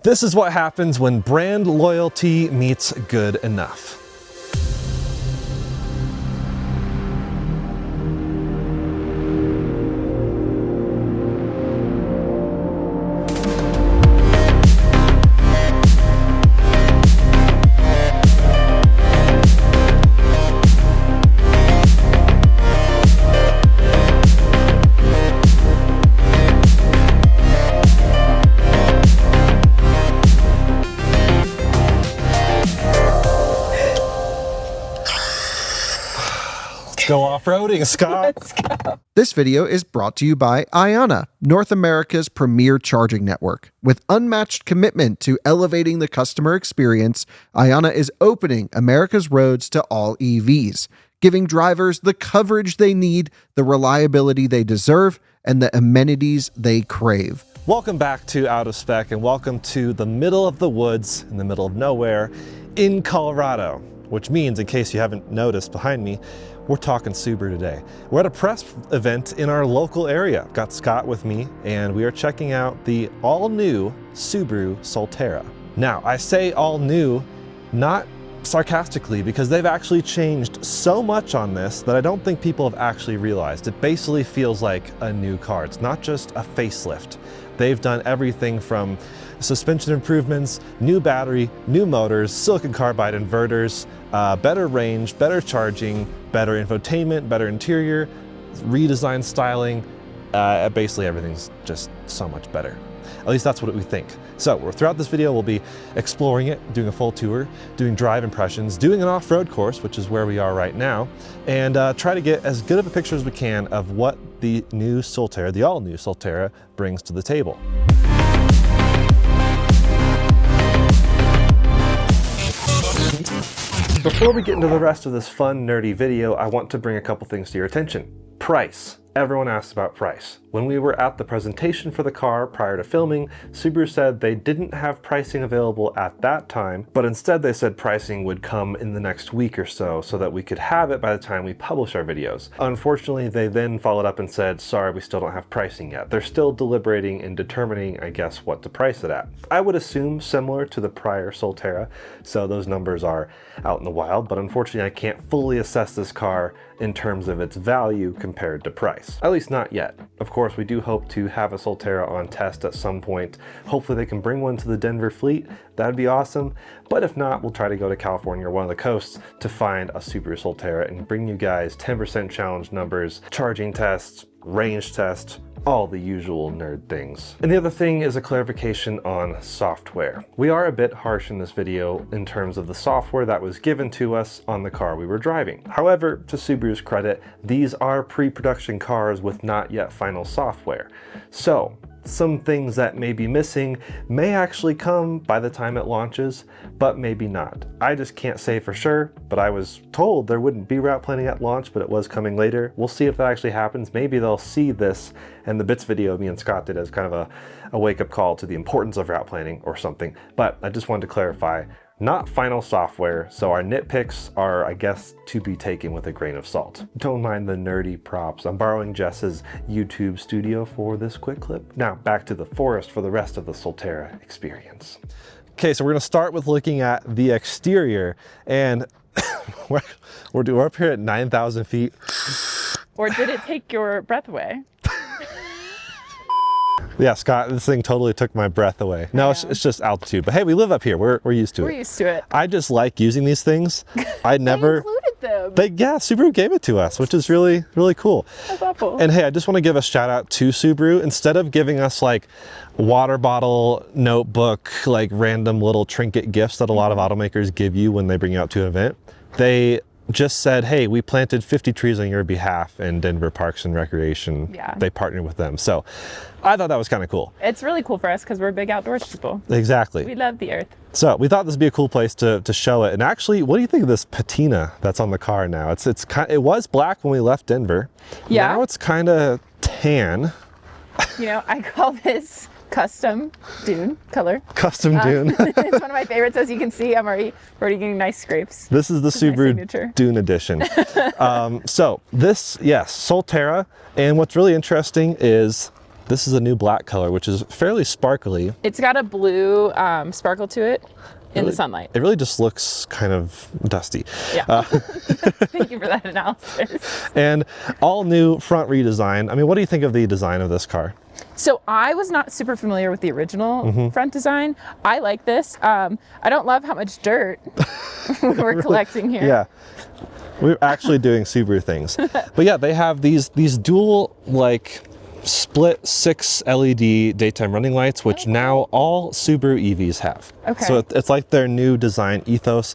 This is what happens when brand loyalty meets good enough. Go off-roading, Scott. Let's go. This video is brought to you by Iona, North America's premier charging network. With unmatched commitment to elevating the customer experience, Iona is opening America's roads to all EVs, giving drivers the coverage they need, the reliability they deserve, and the amenities they crave. Welcome back to Out of Spec, and welcome to the middle of the woods, in the middle of nowhere, in Colorado. Which means, in case you haven't noticed behind me, we're talking Subaru today. We're at a press event in our local area. Got Scott with me, and we are checking out the all-new Subaru Solterra. Now, I say all new, not sarcastically, because they've actually changed so much on this that I don't think people have actually realized. It basically feels like a new car. It's not just a facelift. They've done everything from suspension improvements, new battery, new motors, silicon carbide inverters, better range, better charging, better infotainment, better interior, redesigned styling. Basically everything's just so much better. At least that's what we think. So throughout this video, we'll be exploring it, doing a full tour, doing drive impressions, doing an off-road course, which is where we are right now, and try to get as good of a picture as we can of what the new Solterra, the all-new Solterra, brings to the table. Before we get into the rest of this fun, nerdy video, I want to bring a couple things to your attention. Price. Everyone asks about price. When we were at the presentation for the car prior to filming, Subaru said they didn't have pricing available at that time, but instead they said pricing would come in the next week or so that we could have it by the time we publish our videos. Unfortunately, they then followed up and said, sorry, we still don't have pricing yet. They're still deliberating and determining, I guess, what to price it at. I would assume similar to the prior Solterra, so those numbers are out in the wild, but unfortunately I can't fully assess this car in terms of its value compared to price. At least not yet. Of course, we do hope to have a Solterra on test at some point. Hopefully they can bring one to the Denver fleet. That'd be awesome. But if not, we'll try to go to California or one of the coasts to find a Subaru Solterra and bring you guys 10% challenge numbers, charging tests, range tests, all the usual nerd things. And the other thing is a clarification on software. We are a bit harsh in this video in terms of the software that was given to us on the car we were driving. However, to Subaru's credit, these are pre-production cars with not yet final software. So, some things that may be missing may actually come by the time it launches, but maybe not. I just can't say for sure, but I was told there wouldn't be route planning at launch, but it was coming later. We'll see if that actually happens. Maybe they'll see this and the bits video me and Scott did as kind of a wake-up call to the importance of route planning or something. But I just wanted to clarify, not final software, so our nitpicks are, I guess, to be taken with a grain of salt. Don't mind the nerdy props. I'm borrowing Jess's YouTube studio for this quick clip. Now, back to the forest for the rest of the Solterra experience. Okay, so we're gonna start with looking at the exterior, and we're up here at 9,000 feet. Or did it take your breath away? Yeah, Scott, this thing totally took my breath away. No, Yeah. it's just altitude. But hey, we live up here. We're used to it. We're used to it. I just like using these things. I never... They included them. Yeah, Subaru gave it to us, which is really, really cool. That's awful. And hey, I just want to give a shout out to Subaru. Instead of giving us like water bottle, notebook, like random little trinket gifts that a lot of automakers give you when they bring you out to an event, they just said, hey, we planted 50 trees on your behalf in Denver Parks and Recreation. Yeah. They partnered with them. So I thought that was kind of cool. It's really cool for us because we're big outdoors people. Exactly. We love the earth. So we thought this would be a cool place to show it. And actually, what do you think of this patina that's on the car now? It was black when we left Denver. Yeah. Now it's kind of tan. You know, I call this custom dune color. Custom dune. It's one of my favorites. As you can see, I'm already getting nice scrapes. This is the Subaru Dune Edition. So this, yes, Solterra. And what's really interesting is This is a new black color, which is fairly sparkly. It's got a blue sparkle to it in the sunlight. It really just looks kind of dusty. Yeah. Thank you for that analysis. And all new front redesign. I mean, what do you think of the design of this car? So I was not super familiar with the original front design. I like this. I don't love how much dirt we're collecting here. Yeah. We're actually doing Subaru things. But yeah, they have these dual like split 6 LED daytime running lights, which now all Subaru EVs have. Okay. So it's like their new design ethos.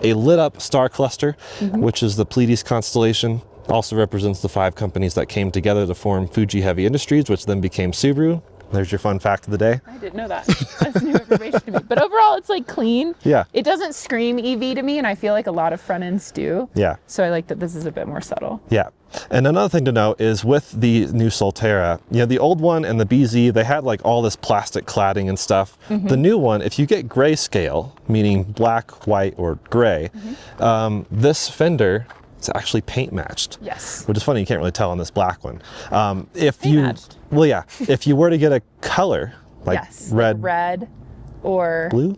A lit up star cluster, which is the Pleiades constellation. Also represents the 5 companies that came together to form Fuji Heavy Industries, which then became Subaru. There's your fun fact of the day. I didn't know that. That's new information to me. But overall, it's like clean. Yeah. It doesn't scream EV to me, and I feel like a lot of front ends do. Yeah. So I like that this is a bit more subtle. Yeah. And another thing to note is with the new Solterra, you know, the old one and the BZ, they had like all this plastic cladding and stuff. The new one, if you get grayscale, meaning black, white, or gray, this fender, it's actually paint matched. Yes. Which is funny, you can't really tell on this black one. If Paint you, matched. well, yeah, if you were to get a color, like yes. red, Like red, or blue,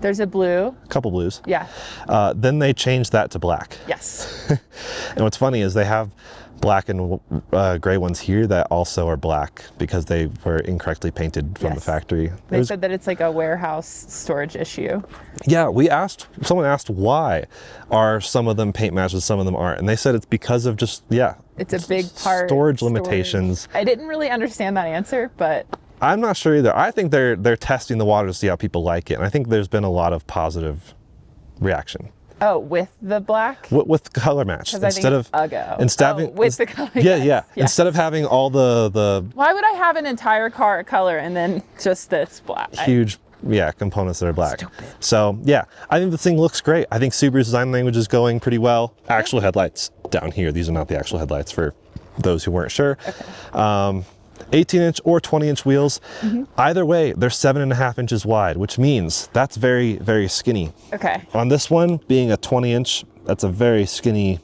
there's a blue. a couple blues, Yeah. then they changed that to black. Yes. And what's funny is they have black and gray ones here that also are black because they were incorrectly painted from the Yes. factory. They said that it's like a warehouse storage issue. Yeah, someone asked why are some of them paint matched and some of them aren't, and they said it's because of just, It's a big part. storage limitations. I didn't really understand that answer, but I'm not sure either. I think they're testing the water to see how people like it, and I think there's been a lot of positive reaction. oh, with the black? With color match Because I think it's Uggo. With the color. Yeah, yes, yeah. yes. Instead of having all the Why would I have an entire car a color and then just this black? huge components that are black. Stupid. So yeah, I think the thing looks great. I think Subaru's design language is going pretty well. Actual headlights down here. These are not the actual headlights for those who weren't sure. Okay. 18-inch or 20-inch wheels. Either way, they're 7.5 inches wide, which means that's very, very skinny. Okay. On this one, being a 20-inch, that's a very skinny,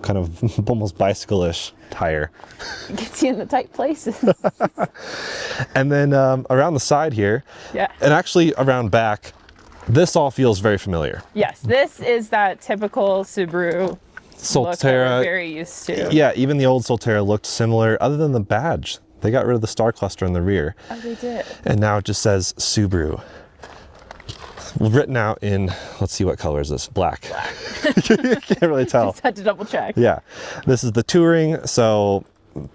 kind of almost bicycle-ish tire. It gets you in the tight places. And then around the side here, Yeah. and actually around back, this all feels very familiar. Yes, this is that typical Subaru look that Solterra, we're very used to. yeah, even the old Solterra looked similar, other than the badge. They got rid of the star cluster in the rear. Oh, they did. And now it just says Subaru. Written out in, let's see, what color is this? Black. You can't really tell. Just had to double check. Yeah. This is the Touring, so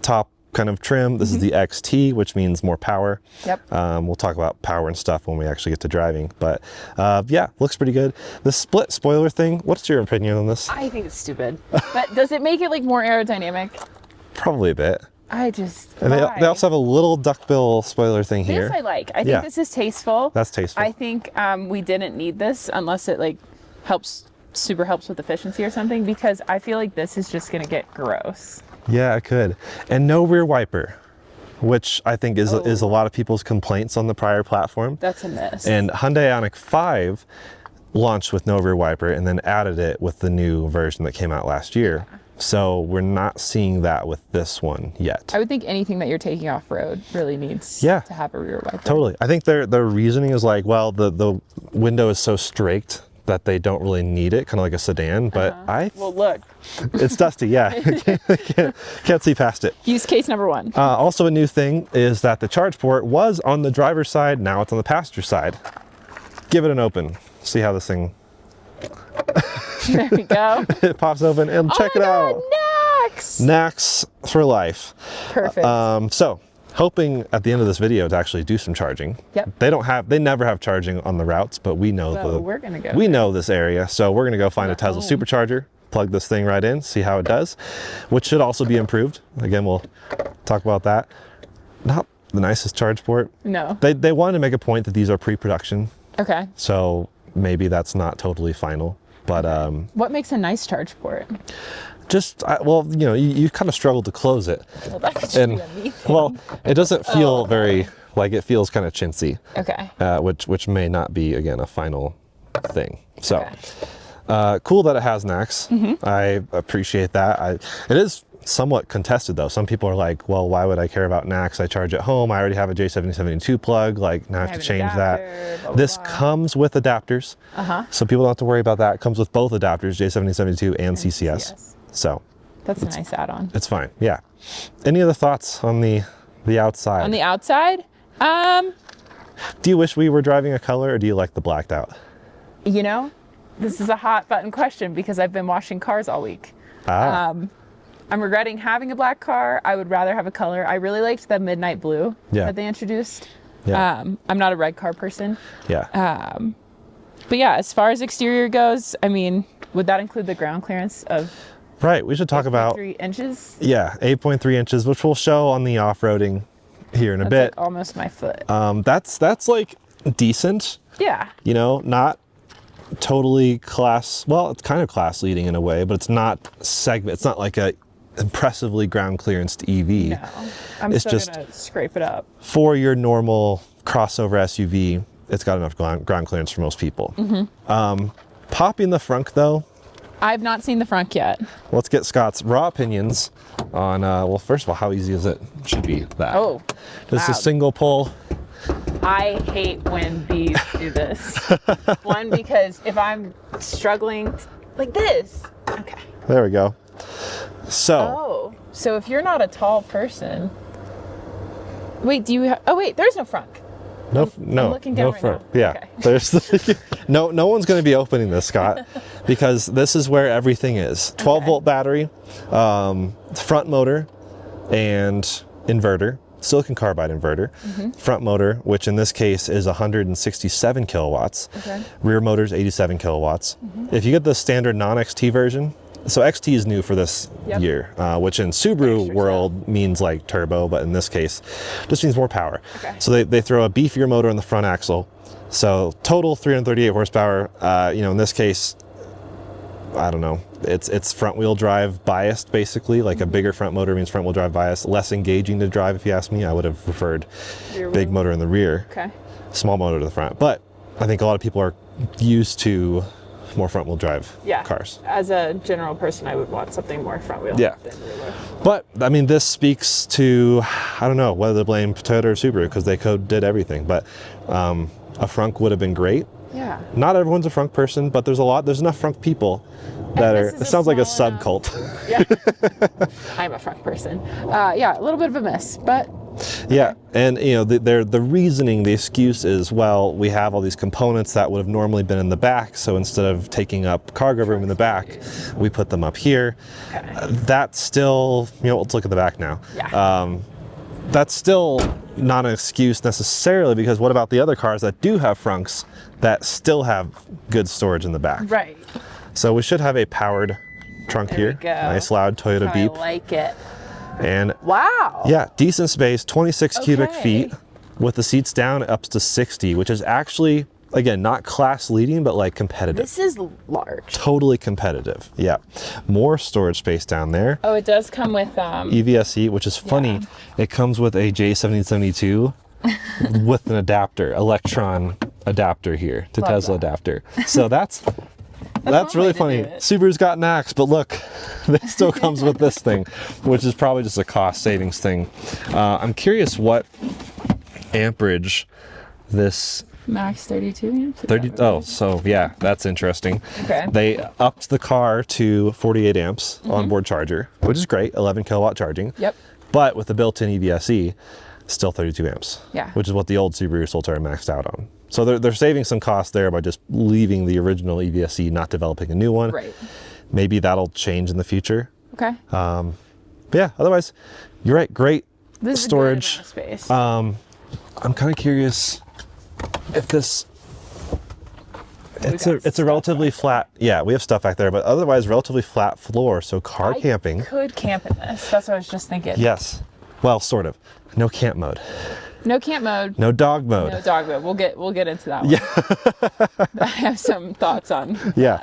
top kind of trim. This is the XT, which means more power. Yep. We'll talk about power and stuff when we actually get to driving. But yeah, looks pretty good. The split spoiler thing, what's your opinion on this? I think it's stupid. But does it make it like more aerodynamic? Probably a bit. I just. And why? they also have a little duckbill spoiler thing here. This I like. I think Yeah. this is tasteful. That's tasteful. I think we didn't need this unless it like super helps with efficiency or something, because I feel like this is just gonna get gross. Yeah, it could. And no rear wiper, which I think is a lot of people's complaints on the prior platform. That's a miss. And Hyundai Ioniq 5 launched with no rear wiper and then added it with the new version that came out last year. So we're not seeing that with this one yet. I would think anything that you're taking off road really needs to have a rear wiper. Totally. I think their reasoning is like, well, the window is so straked that they don't really need it, kind of like a sedan, but Well, look. it's dusty, yeah. can't see past it. Use case number 1. Also a new thing is that the charge port was on the driver's side, now it's on the passenger side. Give it an open, see how this thing There we go. it pops open and check it out. Next. Nax for life. Perfect. So hoping at the end of this video to actually do some charging. Yep. They never have charging on the routes, but we know So we're gonna go. we know this area, so we're gonna go find a Tesla supercharger, plug this thing right in, see how it does, which should also be improved. Again, we'll talk about that. Not the nicest charge port. No. They wanted to make a point that these are pre-production, Okay. so maybe that's not totally final, but What makes a nice charge port? just well, you know, you kind of struggle to close it, Well, that could just and be a me thing. well, it doesn't feel very like, it feels kind of chintzy. Okay. Which may not be, again, a final thing. So Okay. cool that it has Nax. I appreciate that. It is somewhat contested though. Some people are like, well, why would I care about NACS? I charge at home. I already have a J7072 plug. Like, now I have to change that. Blah, blah, This blah. comes with adapters. So people don't have to worry about that. It comes with both adapters, J7072 and CCS. So That's a nice add-on. it's fine. Yeah. Any other thoughts on the outside? On the outside, Do you wish we were driving a color, or do you like the blacked out? you know, this is a hot button question because I've been washing cars all week. I'm regretting having a black car. I would rather have a color. I really liked the midnight blue that they introduced. Yeah. I'm not a red car person. Yeah. But yeah, as far as exterior goes, I mean, would that include the ground clearance of Right. We should talk about 3 inches? Yeah, 8.3 inches, which we'll show on the off-roading here in a That's bit. like almost my foot. That's like decent, Yeah. you know, not totally class. Well, it's kind of class leading in a way, but it's not segment. It's not like a impressively ground clearanced EV. No. I'm It's still just- gonna scrape it up. For your normal crossover SUV, it's got enough ground clearance for most people. Popping the frunk though, I've not seen the front yet. let's get Scott's raw opinions on, well, first of all, how easy is it? Should be that. Oh, Just a loud. single pull. I hate when bees do this. One, because if I'm struggling like this. Okay. There we go. So, Oh, so if you're not a tall person. Wait, do you have, oh wait, there's no front. no, I'm looking down no right front. now. Yeah, Okay. there's no one's going to be opening this, Scott, because this is where everything is. 12-volt battery, front motor, and inverter. Silicon carbide inverter. Front motor, which in this case is 167 kilowatts. Okay. Rear motor is 87 kilowatts. If you get the standard non-XT version, so XT is new for this year, which in Subaru Extra world means like turbo, but in this case, just means more power. Okay. So they throw a beefier motor on the front axle. So total 338 horsepower. You know, in this case, I don't know. It's front wheel drive biased, basically. Like a bigger front motor means front wheel drive biased. Less engaging to drive, if you ask me. I would have preferred Rear big wheel. motor in the rear, Okay. small motor to the front. But I think a lot of people are used to more front wheel drive Yeah. cars. As a general person, I would want something more front wheel Yeah. than rear wheel. But I mean, this speaks to, I don't know whether to blame Toyota or Subaru because they did everything. But a frunk would have been great. Yeah. Not everyone's a frunk person, but there's enough frunk people that this are. is It a sounds like a small enough- subcult. Yeah. I'm a front person. Yeah, a little bit of a miss, but Yeah, and you know, the reasoning, the excuse is, well, we have all these components that would have normally been in the back, so instead of taking up cargo room in the back, we put them up here. That's still, you know, let's look at the back now. yeah. That's still not an excuse necessarily, because what about the other cars that do have frunks that still have good storage in the back? Right. So we should have a powered trunk There here. we go. Nice loud Toyota I beep. like it. And Wow. yeah, decent space, 26 cubic Okay. feet with the seats down up to 60, which is actually, again, not class leading, but like competitive. This is large. Totally competitive. Yeah. More storage space down there. Oh, it does come with EVSE, which is funny. It comes with a J7072 with an adapter, electron adapter here to Love Tesla that. adapter. So that's one really way to funny. do it. Subaru's got an axe, but look, it still comes with this thing, which is probably just a cost savings thing. I'm curious what amperage this max 32 amps. 30. Oh, so yeah, that's interesting. Okay. They upped the car to 48 amps onboard charger, which is great, 11 kilowatt charging. Yep. But with the built-in EVSE, still 32 amps. Yeah. Which is what the old Subaru Solterra maxed out on. So they're saving some cost there by just leaving the original EVSE, not developing a new one. Right. Maybe that'll change in the future. Okay. But yeah, otherwise, you're right. Great This is storage. A good amount of space. I'm kind of curious if this. It's got a stuff relatively flat. Yeah, we have stuff back there, but otherwise relatively flat floor. So car camping. I could camp in this. That's what I was just thinking. Yes. Well, sort of. No camp mode. No camp mode. No dog mode. No dog mode. We'll get into that one. Yeah. I have some thoughts on. Yeah.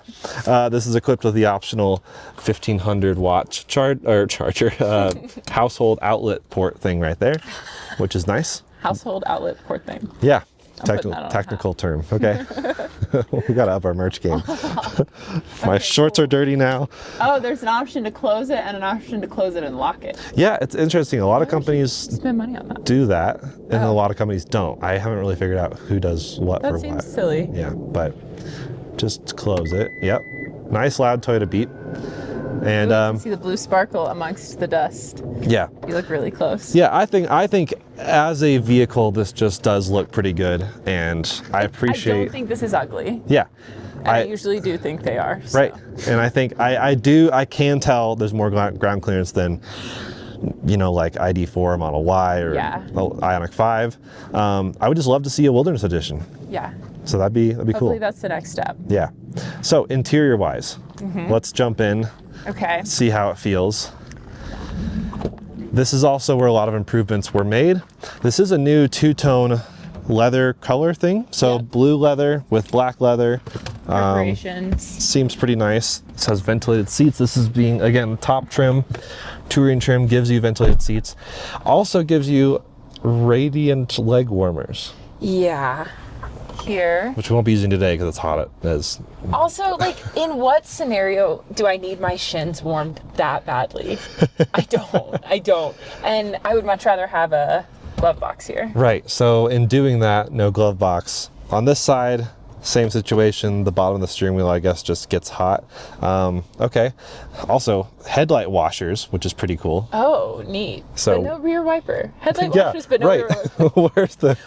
This is equipped with the optional 1500 watt charger household outlet port thing right there, which is nice. Household outlet port thing. Yeah. putting that on a Technical term. Okay. We got to up our merch game. My shorts are dirty now. Oh, there's an option to close it and an option to close it and lock it. Yeah, it's interesting. A lot of companies Spend money on that. do that, and a lot of companies don't. I haven't really figured out who does what for what. That seems silly. Yeah, but just close it. Yep. Nice loud Toyota beep. And Ooh, you can see the blue sparkle amongst the dust. yeah. You look really close. Yeah, I think as a vehicle, this just does look pretty good, and I appreciate. I don't think this is ugly. Yeah. And I usually do think they are. So. Right. And I think I can tell there's more ground clearance than, you know, like ID4 Model Y or Ioniq 5. I would just love to see a Wilderness Edition. Yeah. So that'd be cool. Hopefully that's the next step. Yeah. So interior wise, let's jump in. Okay. See how it feels. This is also where a lot of improvements were made. This is a new two-tone leather color thing. So blue leather with black leather. Decorations. Seems pretty nice. This has ventilated seats. This is being, again, top trim, touring trim, gives you ventilated seats. Also gives you radiant leg warmers. Yeah. Here. Which we won't be using today because it's hot as. Also, like, in what scenario do I need my shins warmed that badly? I don't. And I would much rather have a glove box here. Right, so in doing that, no glove box. On this side, same situation. The bottom of the steering wheel, I guess, just gets hot. Okay. Also, headlight washers, which is pretty cool. Oh, neat. So, but no rear wiper. Headlight washers, but no rear wiper.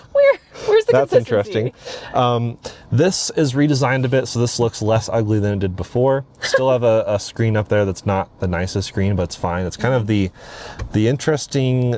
Where's the That's consistency? interesting. This is redesigned a bit, so this looks less ugly than it did before. Still have a screen up there that's not the nicest screen, but it's fine. It's kind of the interesting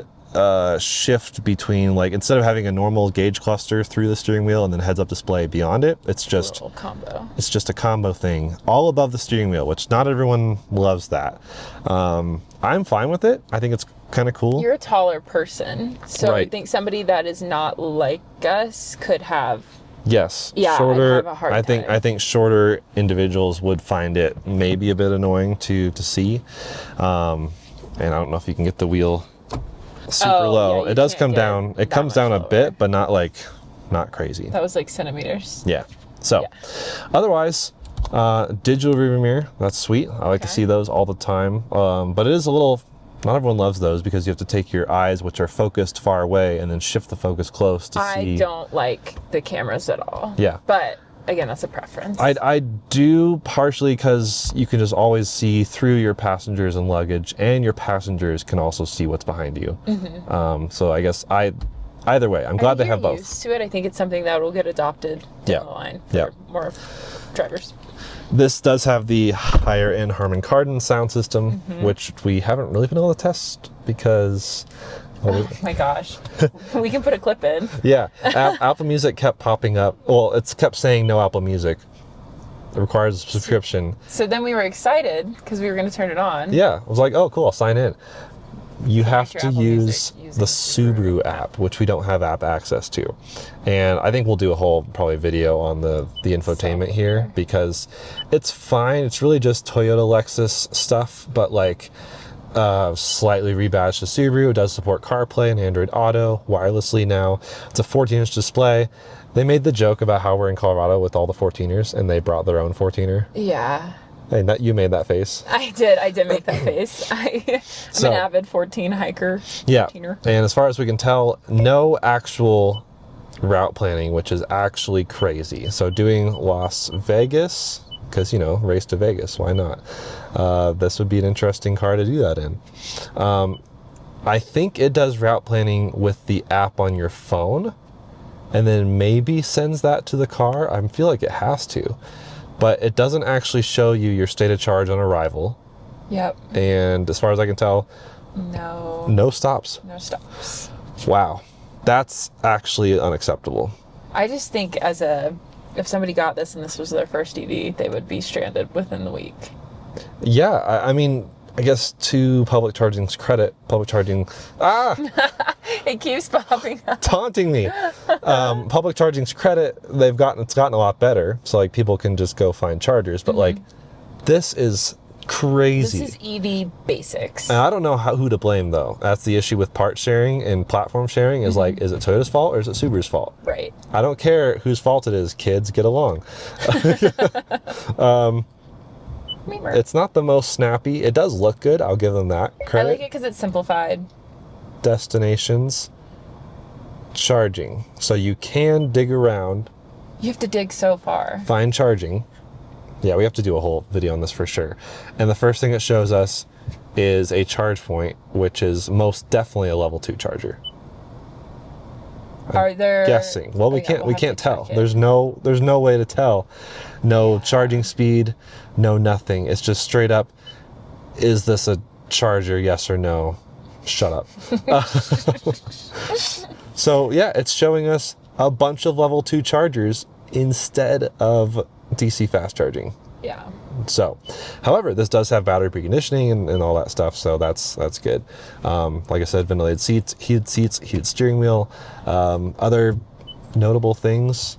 shift between, like, instead of having a normal gauge cluster through the steering wheel and then heads-up display beyond it, it's just a combo. It's just a combo thing all above the steering wheel, which not everyone loves that. I'm fine with it. I think it's kind of cool. You're a taller person, so I think somebody that is not like us could have. Yes. Yeah, shorter. I'd have a hard time. I think shorter individuals would find it maybe a bit annoying to see. And I don't know if you can get the wheel super low. Yeah, it does come down. It comes down a bit, but not crazy. That was like centimeters. Yeah. So, otherwise, digital rearview mirror. That's sweet. I like to see those all the time. But it is a little. Not everyone loves those because you have to take your eyes, which are focused far away, and then shift the focus close to see. I don't like the cameras at all. Yeah. But again, that's a preference. I do, partially because you can just always see through your passengers and luggage, and your passengers can also see what's behind you. So I guess either way, I'm glad they have both. Used to it. I think it's something that will get adopted down the line for more drivers. This does have the higher end Harman Kardon sound system, which we haven't really been able to test because. Oh my gosh. We can put a clip in. Yeah. Apple Music kept popping up. Well, it's kept saying no Apple Music. It requires a subscription. So then we were excited because we were going to turn it on. Yeah. I was like, oh, cool, I'll sign in. You have to use the Subaru app, which we don't have app access to. And I think we'll do a whole probably video on the infotainment here because it's fine. It's really just Toyota Lexus stuff, but like slightly rebadged to Subaru. It does support CarPlay and Android Auto wirelessly now. It's a 14-inch display. They made the joke about how we're in Colorado with all the 14ers and they brought their own 14er. Yeah. And you made that face. I did make that face. I'm an avid 14 hiker. Yeah. 14er. And as far as we can tell, no actual route planning, which is actually crazy. So doing Las Vegas, because, you know, race to Vegas, why not? This would be an interesting car to do that in. I think it does route planning with the app on your phone and then maybe sends that to the car. I feel like it has to. But it doesn't actually show you your state of charge on arrival. Yep. And as far as I can tell, no stops. No stops. Wow. That's actually unacceptable. I just think if somebody got this and this was their first EV, they would be stranded within the week. Yeah, I mean, I guess to public charging's credit, public charging, it keeps popping up. Taunting me. Public charging's credit, it's gotten a lot better. So like people can just go find chargers, but like this is crazy. This is EV basics. And I don't know who to blame though. That's the issue with part sharing and platform sharing is like, is it Toyota's fault or is it Subaru's fault? Right. I don't care whose fault it is. Kids, get along. It's not the most snappy. It does look good. I'll give them that credit. I like it because it's simplified. Destinations. Charging. So you can dig around. You have to dig so far. Find charging. Yeah, we have to do a whole video on this for sure. And the first thing it shows us is a charge point, which is most definitely a level 2 charger. Are there guessing? Well, we we'll can't tell. There's no way to tell. No charging speed, no nothing. It's just straight up, is this a charger, yes or no? Shut up. So yeah, it's showing us a bunch of level 2 chargers instead of DC fast charging. Yeah. So, however, this does have battery preconditioning and all that stuff, so that's good. Like I said, ventilated seats, heated steering wheel. Other notable things,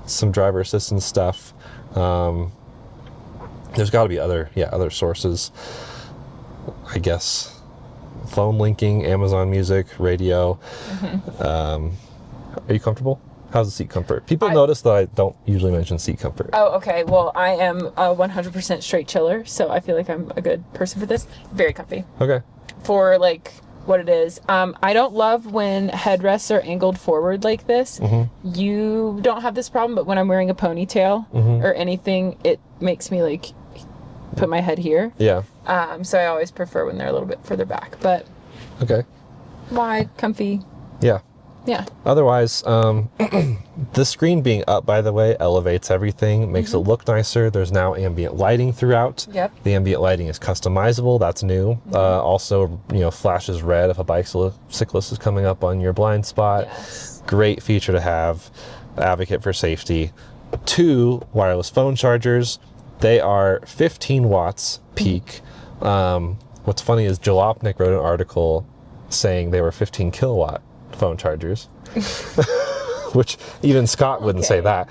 some driver assistance stuff. There's got to be other sources, I guess. Phone linking, Amazon Music, radio. Are you comfortable? How's the seat comfort? People notice that I don't usually mention seat comfort. Oh, okay. Well, I am a 100% straight chiller, so I feel like I'm a good person for this. Very comfy. Okay. For like what it is. I don't love when headrests are angled forward like this. You don't have this problem, but when I'm wearing a ponytail or anything, it makes me like put my head here. Yeah. So I always prefer when they're a little bit further back, but okay. Wide, comfy. Yeah. Yeah. Otherwise, the screen being up, by the way, elevates everything, makes it look nicer. There's now ambient lighting throughout. Yep. The ambient lighting is customizable. That's new. Also, flashes red if a bicyclist is coming up on your blind spot. Yes. Great feature to have. Advocate for safety. 2 wireless phone chargers. They are 15 watts peak. What's funny is Jalopnik wrote an article saying they were 15 kilowatt phone chargers, which even Scott wouldn't say that.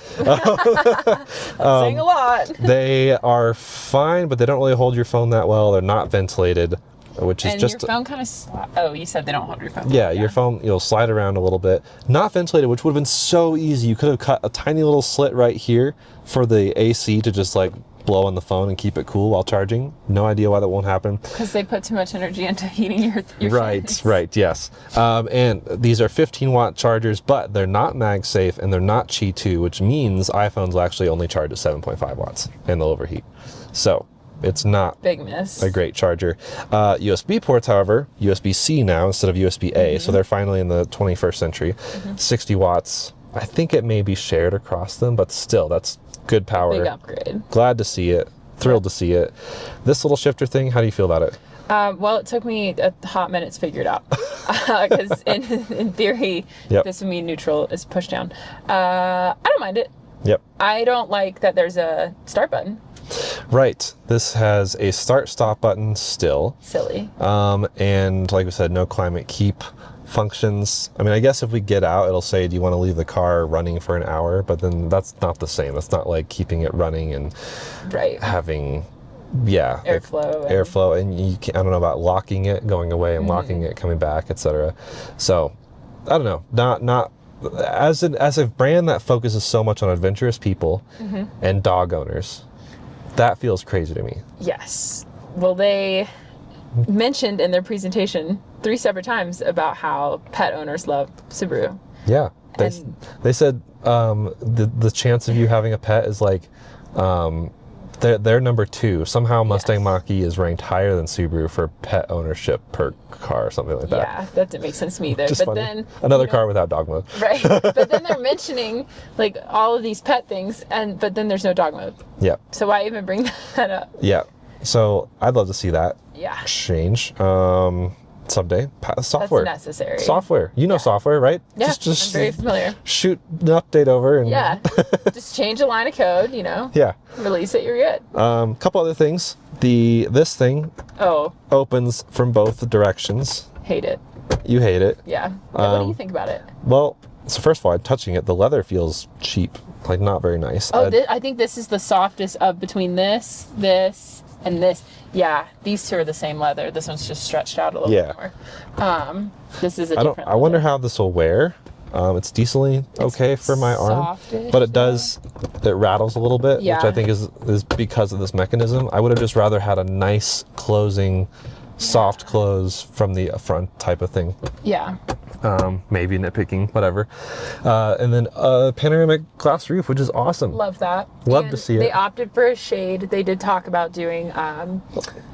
Saying a lot. They are fine, but they don't really hold your phone that well. They're not ventilated, which is and just... your phone kind of... Oh, you said they don't hold your phone. Yeah, your phone, you'll slide around a little bit. Not ventilated, which would have been so easy. You could have cut a tiny little slit right here for the AC to just like blow on the phone and keep it cool while charging. No idea why that won't happen. Because they put too much energy into heating your Right, yes. And these are 15 watt chargers, but they're not MagSafe and they're not Qi 2, which means iPhones will actually only charge at 7.5 watts and they'll overheat. So it's not big miss. A great charger. USB ports, however, USB-C now instead of USB-A, so they're finally in the 21st century. 60 watts. I think it may be shared across them, but still, that's good power. Big upgrade. Glad to see it. Thrilled to see it. This little shifter thing, how do you feel about it? Well, it took me a hot minute to figure it out. Because in theory, this would mean neutral is push down. I don't mind it. Yep. I don't like that there's a start button. Right. This has a start-stop button still. Silly. And like we said, no climate keep functions. I mean, I guess if we get out, it'll say, do you want to leave the car running for an hour? But then that's not the same. That's not like keeping it running and having, airflow. And you can't, I don't know about locking it, going away and locking it, coming back, etc. So, I don't know. Not as a brand that focuses so much on adventurous people and dog owners. That feels crazy to me. Yes. Well, they mentioned in their presentation 3 separate times about how pet owners love Subaru. Yeah. They said the chance of you having a pet is like they're number 2. Somehow Mustang Mach-E is ranked higher than Subaru for pet ownership per car or something like that. Yeah, that didn't make sense to me either. Just but funny. Then another car without dog mode. Right. But then they're mentioning like all of these pet things but then there's no dog mode. Yeah. So why even bring that up? Yeah. So I'd love to see that change someday. Software. That's necessary. Software. You know software, right? Yeah, just I'm very familiar. Shoot an update over and just change a line of code, release it, you're good. Couple other things. This thing opens from both directions. Hate it. You hate it. Yeah. What do you think about it? Well, so first of all, touching it, the leather feels cheap, like not very nice. I think this is the softest of between this, And this, yeah, these two are the same leather. This one's just stretched out a little bit more. This is a different leather. I wonder how this will wear. It's decently okay for my arm, but it does, it rattles a little bit, which I think is because of this mechanism. I would have just rather had a nice closing, soft close from the front type of thing. Yeah. Maybe nitpicking, whatever. And then a panoramic glass roof, which is awesome. Love that. Love to see it. They opted for a shade. They did talk about doing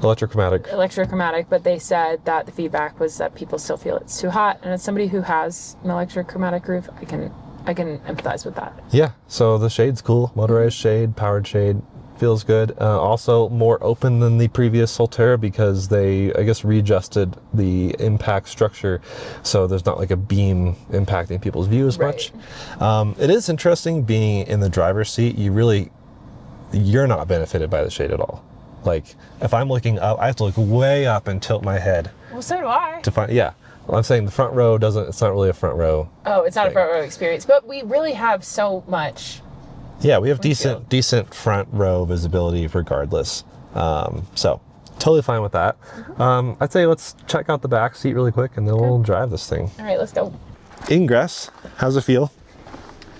electrochromatic, but they said that the feedback was that people still feel it's too hot. And as somebody who has an electrochromatic roof, I can empathize with that. Yeah, so the shade's cool. Motorized shade, powered shade. Feels good. Also more open than the previous Solterra because they, I guess, readjusted the impact structure so there's not like a beam impacting people's view as much. It is interesting being in the driver's seat. You're not benefited by the shade at all. Like if I'm looking up, I have to look way up and tilt my head. Well, so do I. To find, yeah. Well, I'm saying the front row it's not really a front row. Oh, it's not a front row experience, but we really have so much. Yeah, we have decent front row visibility regardless. So totally fine with that. I'd say let's check out the back seat really quick and then we'll drive this thing. All right, let's go. Ingress, how's it feel?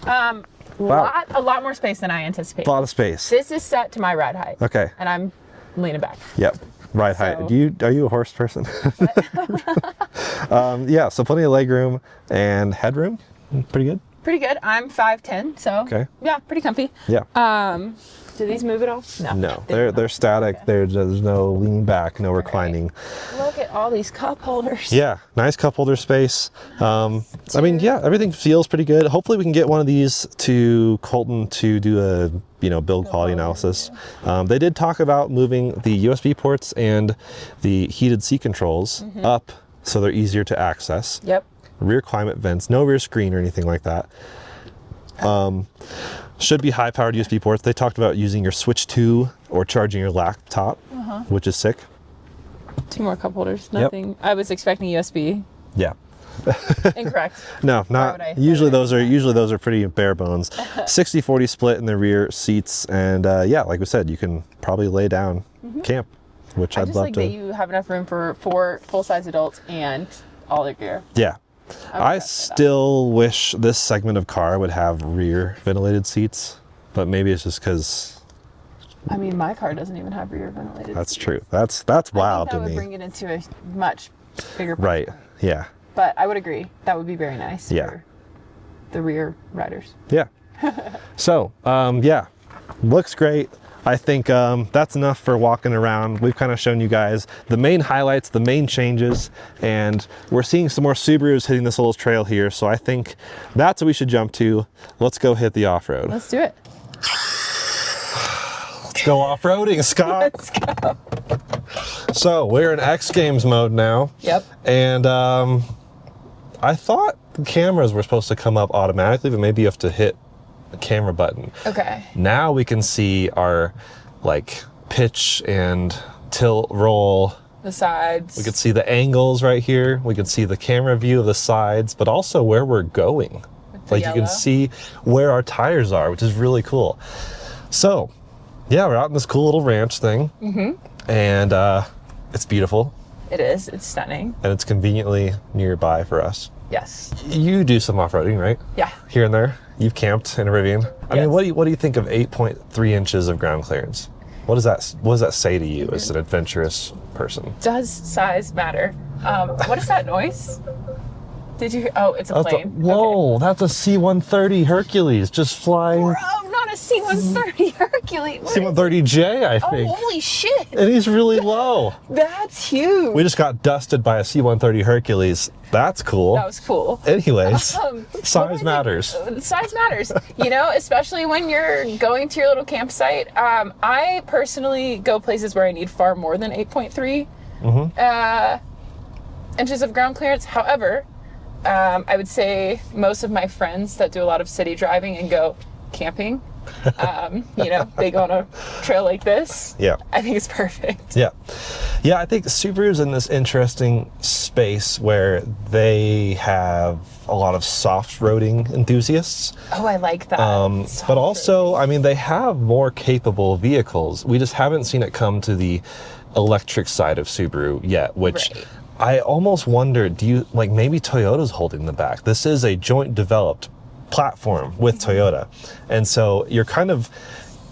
A lot more space than I anticipated. A lot of space. This is set to my ride height. Okay. And I'm leaning back. Yep. Ride height. Are you a horse person? Yeah, so plenty of leg room and headroom. Pretty good. Pretty good. I'm 5'10", so yeah, pretty comfy. Yeah. Do these move at all? No. No, they're static. Okay. There's no leaning back, no reclining. Look at all these cup holders. Yeah, nice cup holder space. I mean, yeah, everything feels pretty good. Hopefully we can get one of these to Colton to do a build quality analysis. They did talk about moving the USB ports and the heated seat controls up so they're easier to access. Yep. Rear climate vents, no rear screen or anything like that. Should be high powered USB ports. They talked about using your Switch 2 or charging your laptop, which is sick. 2 more cup holders, nothing. Yep. I was expecting USB. Yeah. Incorrect. No, not usually. Those are pretty bare bones. 60-40 split in the rear seats, and yeah, like we said, you can probably lay down camp, which I'd love to. That you have enough room for 4 full-size adults and all their gear. Yeah. I still wish this segment of car would have rear ventilated seats, but maybe it's just because. I mean, my car doesn't even have rear ventilated. That's true. That's wild to me. That would bring it into a much bigger. Right. Yeah. But I would agree. That would be very nice for the rear riders. Yeah. So, yeah, looks great. I think that's enough for walking around. We've kind of shown you guys the main highlights, the main changes, and we're seeing some more Subarus hitting this little trail here. So I think that's what we should jump to. Let's go hit the off-road. Let's do it. Let's go off-roading, Scott. Let's go. So we're in X Games mode now. Yep. And I thought the cameras were supposed to come up automatically, but maybe you have to hit the camera button. Okay. Now we can see our pitch and tilt roll. The sides. We could see the angles right here. We could see the camera view of the sides, but also where we're going. You can see where our tires are, which is really cool. So, yeah, we're out in this cool little ranch thing. And it's beautiful. It is. It's stunning. And it's conveniently nearby for us. Yes. You do some off-roading, right? Yeah. Here and there. You've camped in a Rivian. I mean, what do you think of 8.3 inches of ground clearance? What does that say to you as an adventurous person? Does size matter? What is that noise? Did you? Oh, it's a plane. Whoa, that's a C-130 Hercules just flying. Bro, not a C-130 Hercules. C-130J, I think. Oh, holy shit. And he's really low. That's huge. We just got dusted by a C-130 Hercules. That's cool. That was cool. Anyways, size matters. Size matters. Especially when you're going to your little campsite. I personally go places where I need far more than 8.3 inches of ground clearance. However, I would say most of my friends that do a lot of city driving and go camping, they go on a trail like this. Yeah. I think it's perfect. Yeah. Yeah, I think Subaru's in this interesting space where they have a lot of soft-roading enthusiasts. Oh, I like that. But also, I mean, they have more capable vehicles. We just haven't seen it come to the electric side of Subaru yet, which I almost wonder, maybe Toyota's holding them back. This is a joint developed platform with Toyota. And so you're kind of,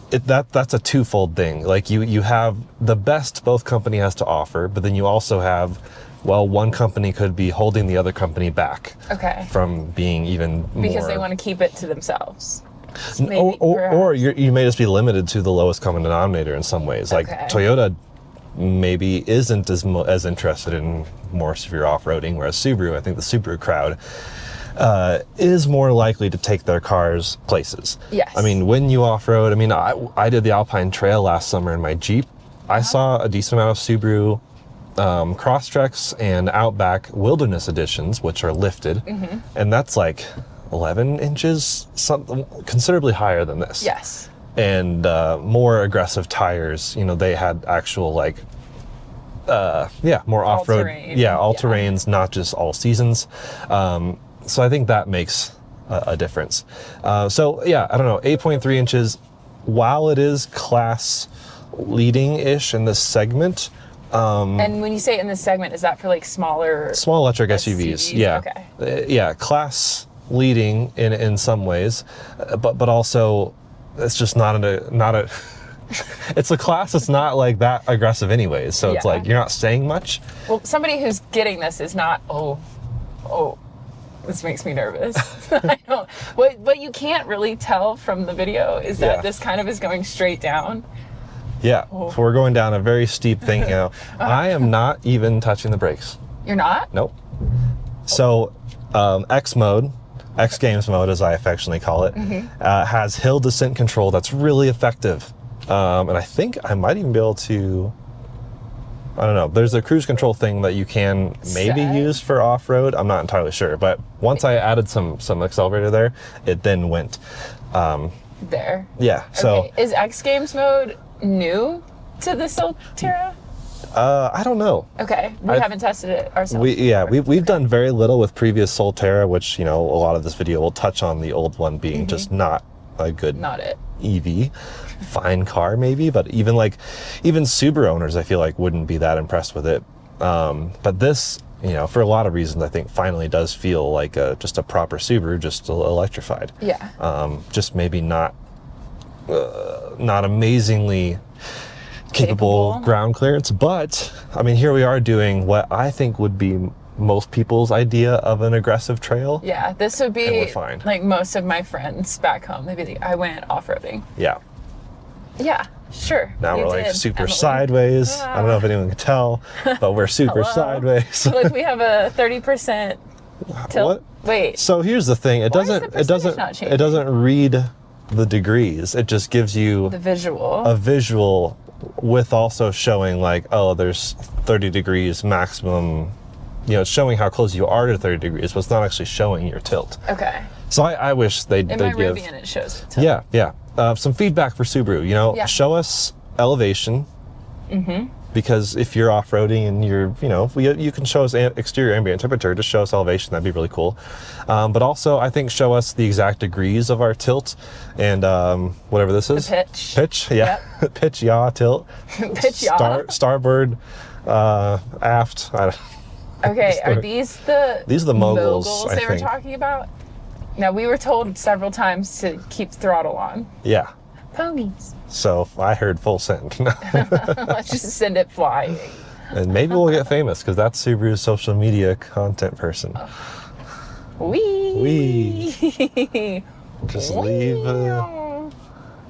that's a twofold thing. Like you have the best both company has to offer, but then you also have, well, one company could be holding the other company back from being even more. Because they want to keep it to themselves. Or you may just be limited to the lowest common denominator in some ways. Like Toyota maybe isn't as interested in more severe off-roading, whereas Subaru, I think the Subaru crowd is more likely to take their cars places. Yes. I mean, when you off-road, I mean, I did the Alpine Trail last summer in my Jeep. I saw a decent amount of Subaru Crosstreks and Outback Wilderness Editions, which are lifted, and that's like 11 inches, something considerably higher than this. Yes. And more aggressive tires. You know, they had actual more off-road, all-terrains, not just all seasons. So I think that makes a difference. So yeah, I don't know, 8.3 inches, while it is class leading-ish in this segment. And when you say in this segment, is that for like small electric SUVs? Yeah. Okay. Yeah, class leading in some ways, but also it's just not a it's a class that's not like that aggressive anyways, so it's like you're not saying much. Well, somebody who's getting this is not this makes me nervous. I know what you can't really tell from the video is that this kind of is going straight down. So we're going down a very steep thing now. I am not even touching the brakes. You're not? Nope. So X Games mode, as I affectionately call it, has hill descent control that's really effective. And I think I might even be able to, I don't know, there's a cruise control thing that you can maybe use for off-road. I'm not entirely sure, but once I added some accelerator there, it then went. There. Yeah, so. Okay. Is X Games mode new to the Solterra? I don't know. Okay, we haven't tested it ourselves. We've done very little with previous Solterra, which, you know, a lot of this video will touch on the old one being just not a good EV. Fine car maybe, but even Subaru owners, I feel like, wouldn't be that impressed with it. But this, you know, for a lot of reasons, I think finally does feel like just a proper Subaru, just electrified. Yeah. Just maybe not amazingly capable ground clearance, but I mean, here we are doing what I think would be most people's idea of an aggressive trail. Yeah, this would be like most of my friends back home. They'd be like, I went off-roading. Yeah. Yeah, sure. Now we're like super sideways. I don't know if anyone can tell, but we're super sideways. Look, we have a 30% tilt. What? Wait. So here's the thing. It doesn't read the degrees. It just gives you a visual with also showing like, oh, there's 30 degrees maximum. You know, it's showing how close you are to 30 degrees, but it's not actually showing your tilt. Okay. So I wish they'd give. Rivian, it shows the tilt. Yeah. Some feedback for Subaru. You know, show us elevation. Because if you're off-roading and you're, you know, you can show us exterior ambient temperature, just show us elevation. That'd be really cool. But also, I think show us the exact degrees of our tilt and whatever this is. The pitch. Pitch, yeah. Yep. Pitch, yaw, tilt. Pitch, yaw. Starboard, aft. Okay, are these the moguls they were talking about? Now, we were told several times to keep throttle on. Yeah. Ponies. So I heard full send. Let's just send it flying. And maybe we'll get famous because that's Subaru's social media content person. Wee. Just leave.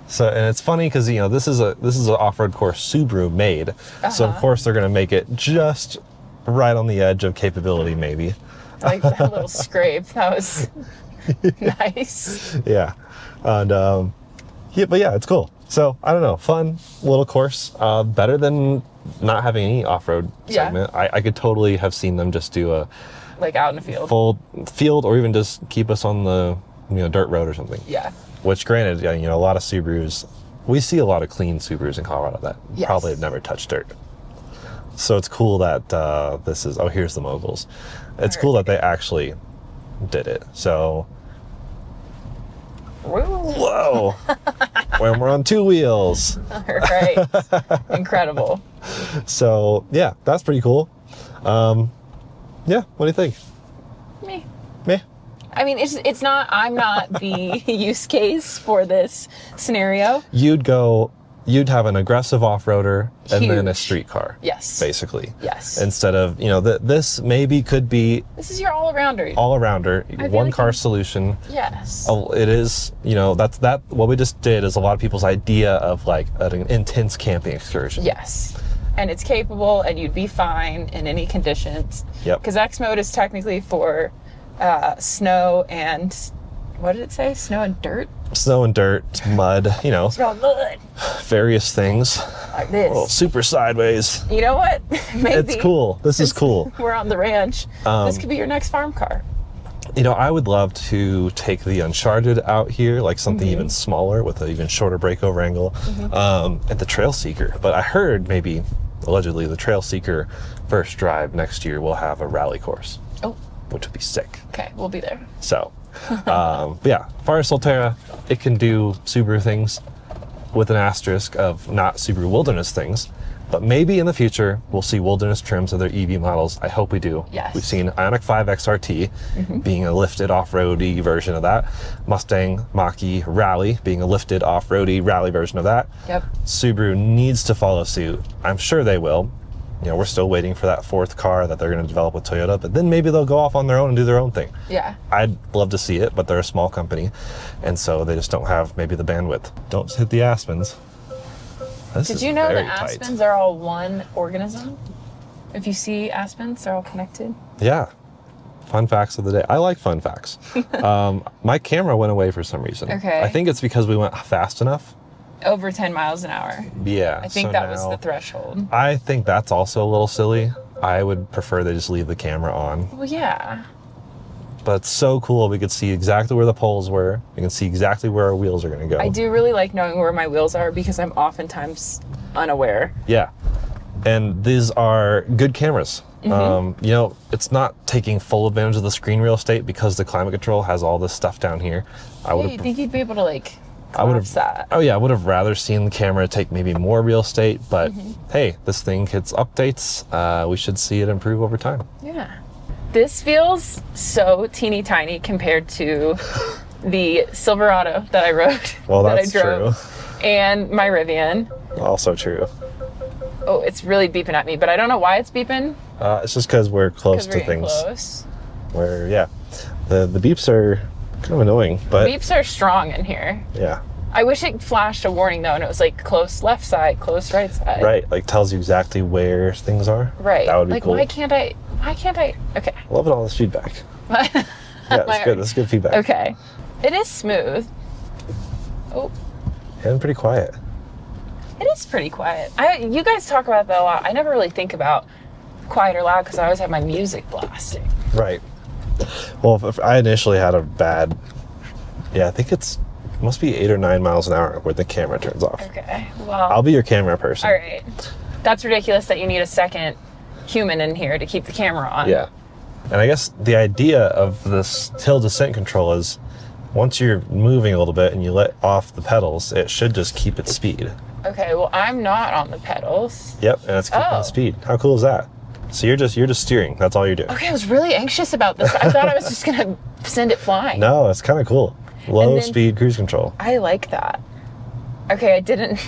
So, and it's funny because, you know, this is an off-road course Subaru made. So of course they're going to make it just right on the edge of capability, maybe. Like that little scrape. That was nice. Yeah. And but yeah, it's cool. So I don't know, fun little course, better than not having any off-road segment. I could totally have seen them just do a like out in the field, full field, or even just keep us on the dirt road or something. Yeah. Which, granted, a lot of Subarus, we see a lot of clean Subarus in Colorado that probably have never touched dirt. So it's cool that this is, oh, here's the moguls. It's cool that they actually did it. So, whoa, when we're on 2 wheels. Right. Incredible. So yeah, that's pretty cool. Yeah, what do you think? Me. Meh. I mean, it's not, I'm not the use case for this scenario. You'd have an aggressive off-roader and then a Huge. street car. Yes. Basically. Yes. Instead of, this maybe could be This is your all-arounder. all-arounder, feel one like car you- solution. Yes. It is, what we just did is a lot of people's idea of like an intense camping excursion. Yes. And it's capable, and you'd be fine in any conditions. Yep. Because X mode is technically for snow and, what did it say? Snow and dirt? Snow and dirt, mud, Snow and mud. various things. Like this. Well, super sideways. You know what? Maybe. It's cool. This is cool. We're on the ranch. This could be your next farm car. I would love to take the Uncharted out here, like something even smaller with an even shorter breakover angle, and the Trail Seeker. But I heard allegedly, the Trail Seeker first drive next year will have a rally course. Oh. Which would be sick. Okay, we'll be there. So, but yeah, as far as Solterra, it can do Subaru things with an asterisk of not Subaru wilderness things. But maybe in the future, we'll see wilderness trims of their EV models. I hope we do. Yes. We've seen Ioniq 5 XRT being a lifted off-roady version of that. Mustang Mach-E Rally being a lifted off-roady rally version of that. Yep. Subaru needs to follow suit. I'm sure they will. We're still waiting for that 4th car that they're going to develop with Toyota, but then maybe they'll go off on their own and do their own thing. Yeah. I'd love to see it, but they're a small company, and so they just don't have maybe the bandwidth. Don't just hit the aspens. Did you know that aspens are all one organism? If you see aspens, they're all connected. Yeah. Fun facts of the day. I like fun facts. My camera went away for some reason. Okay. I think it's because we went fast enough. Over 10 miles an hour. Yeah. I think that was the threshold. I think that's also a little silly. I would prefer they just leave the camera on. Well, yeah. But it's so cool. We could see exactly where the poles were. We can see exactly where our wheels are going to go. I do really like knowing where my wheels are because I'm oftentimes unaware. Yeah. And these are good cameras. It's not taking full advantage of the screen real estate because the climate control has all this stuff down here. You think you'd be able to I would collapse have that? Oh yeah, I would have rather seen the camera take maybe more real estate, but hey, this thing gets updates. We should see it improve over time. Yeah. This feels so teeny tiny compared to the Silverado that I rode. Well, that that's I drove, and my Rivian. Also true. Oh, it's really beeping at me, but I don't know why it's beeping. It's just because we're close to getting things. Close. Where the beeps are kind of annoying, but Beeps are strong in here. yeah. I wish it flashed a warning though, and it was like close left side, close right side. Right, like tells you exactly where things are. Right. That would be like, cool. why can't I? Okay. Loving all this feedback. Yeah, that's good. That's good feedback. Okay. It is smooth. Oh, And pretty quiet. it is pretty quiet. You guys talk about that a lot. I never really think about quiet or loud because I always have my music blasting. Right. Well, if I initially had a bad, I think must be 8 or 9 miles an hour where the camera turns off. Okay. Well. I'll be your camera person. All right. That's ridiculous that you need a second human in here to keep the camera on. Yeah. And I guess the idea of this hill descent control is once you're moving a little bit and you let off the pedals, it should just keep its speed. Okay. Well, I'm not on the pedals. Yep, and it's keeping the speed. How cool is that? So you're just steering. That's all you're doing. Okay, I was really anxious about this. I thought I was just gonna send it flying. No, it's kind of cool. Low speed cruise control. I like that. Okay, I didn't.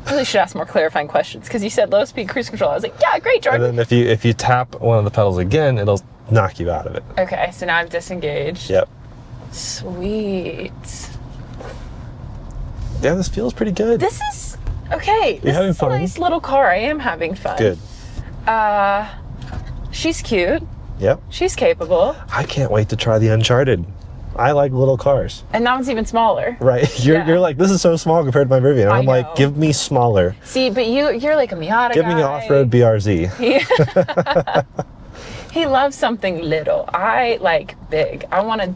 Really should ask more clarifying questions because you said low speed cruise control. I was like, yeah, great, Jordan. And then if you tap one of the pedals again, it'll knock you out of it. Okay, so now I'm disengaged. Yep. Sweet. Yeah, this feels pretty good. This is okay. You're having is fun? A nice little car. I am having fun. Good. She's cute. Yep. She's capable. I can't wait to try the Uncharted. I like little cars. And that one's even smaller. Right. You're like, this is so small compared to my Rivian. I'm know. like, give me smaller. See, but you're like a Miata Give me an off-road BRZ. He loves something little. I like big. I want to,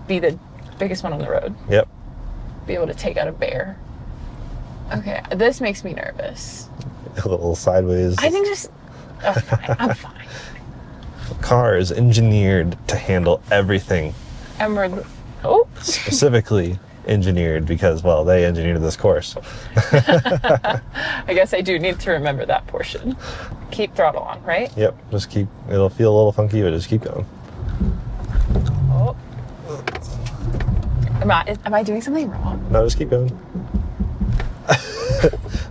be the biggest one on the road. Yep. Be able to take out a bear. Okay, this makes me nervous. A little sideways. I think just... Oh, fine. I'm fine. The car is engineered to handle everything. And we're... Oh! Specifically engineered because, well, they engineered this course. I guess I do need to remember that portion. Keep throttle on, right? Yep, just keep, it'll feel a little funky, but just keep going. Oh. Am I doing something wrong? No, just keep going.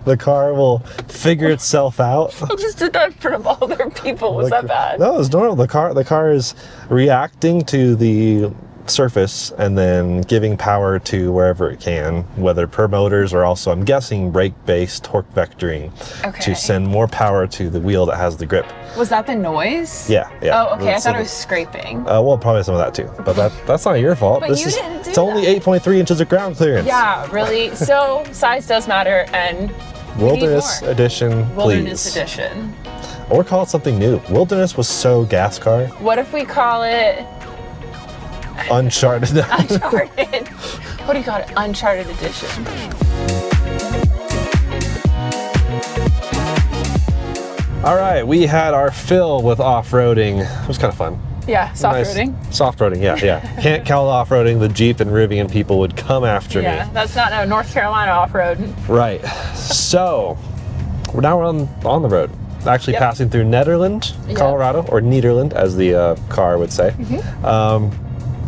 The car will figure itself out. I just did that in front of all other people. Was that bad? No, it's normal. The car is reacting to the surface and then giving power to wherever it can, whether per motors or also, I'm guessing, brake-based torque vectoring to send more power to the wheel that has the grip. Was that the noise? Yeah. Oh, okay. I thought it was scraping. Well, probably some of that too, but that's not your fault. But you didn't do it's only 8.3 inches of ground clearance. Yeah, really. So size does matter, and Wilderness Edition, please. Wilderness Edition. Or call it something new. Wilderness was so gas car. What if we call it Uncharted? Uncharted. What do you call it? Uncharted Edition. All right, we had our fill with off-roading. It was kind of fun. Yeah, soft-roading. Nice. Soft-roading, yeah. Can't call it off-roading. The Jeep and Rivian people would come after me. Yeah, that's not no North Carolina off-road. Right. So, now we're on the road. Actually passing through Nederland, Colorado, or Nederland, as the car would say.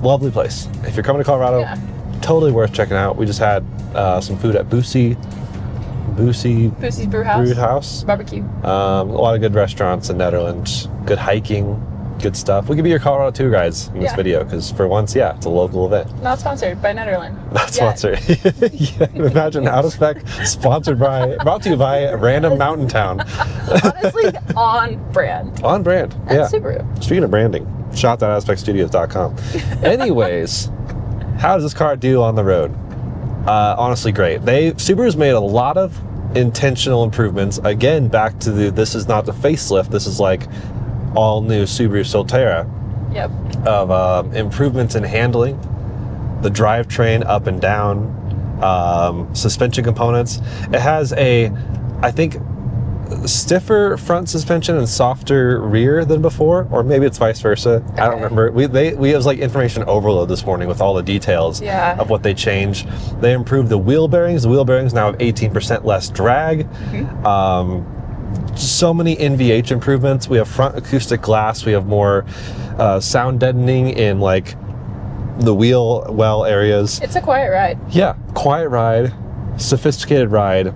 Lovely place. If you're coming to Colorado, totally worth checking out. We just had some food at Boosie's Brew House. Barbecue. A lot of good restaurants in Nederland. Good hiking, good stuff. We could be your Colorado tour guides in this video because for once, it's a local event. Not sponsored by Nederland. Not sponsored. Imagine Out of Spec brought to you by a random mountain town. Honestly, on brand. On brand. And Subaru. Speaking of branding, shop.outofspecstudios.com. Anyways, how does this car do on the road? Honestly, great. Subaru's made a lot of intentional improvements. Again, back to this is not the facelift. This is like all new Subaru Solterra. Yep. Of improvements in handling, the drivetrain up and down, suspension components. It has I think, stiffer front suspension and softer rear than before, or maybe it's vice versa. I don't remember. We have like information overload this morning with all the details of what they changed. They improved the wheel bearings. The wheel bearings now have 18% less drag. So many NVH improvements. We have front acoustic glass. We have more sound deadening in like the wheel well areas. It's a quiet ride. Yeah, quiet ride, sophisticated ride.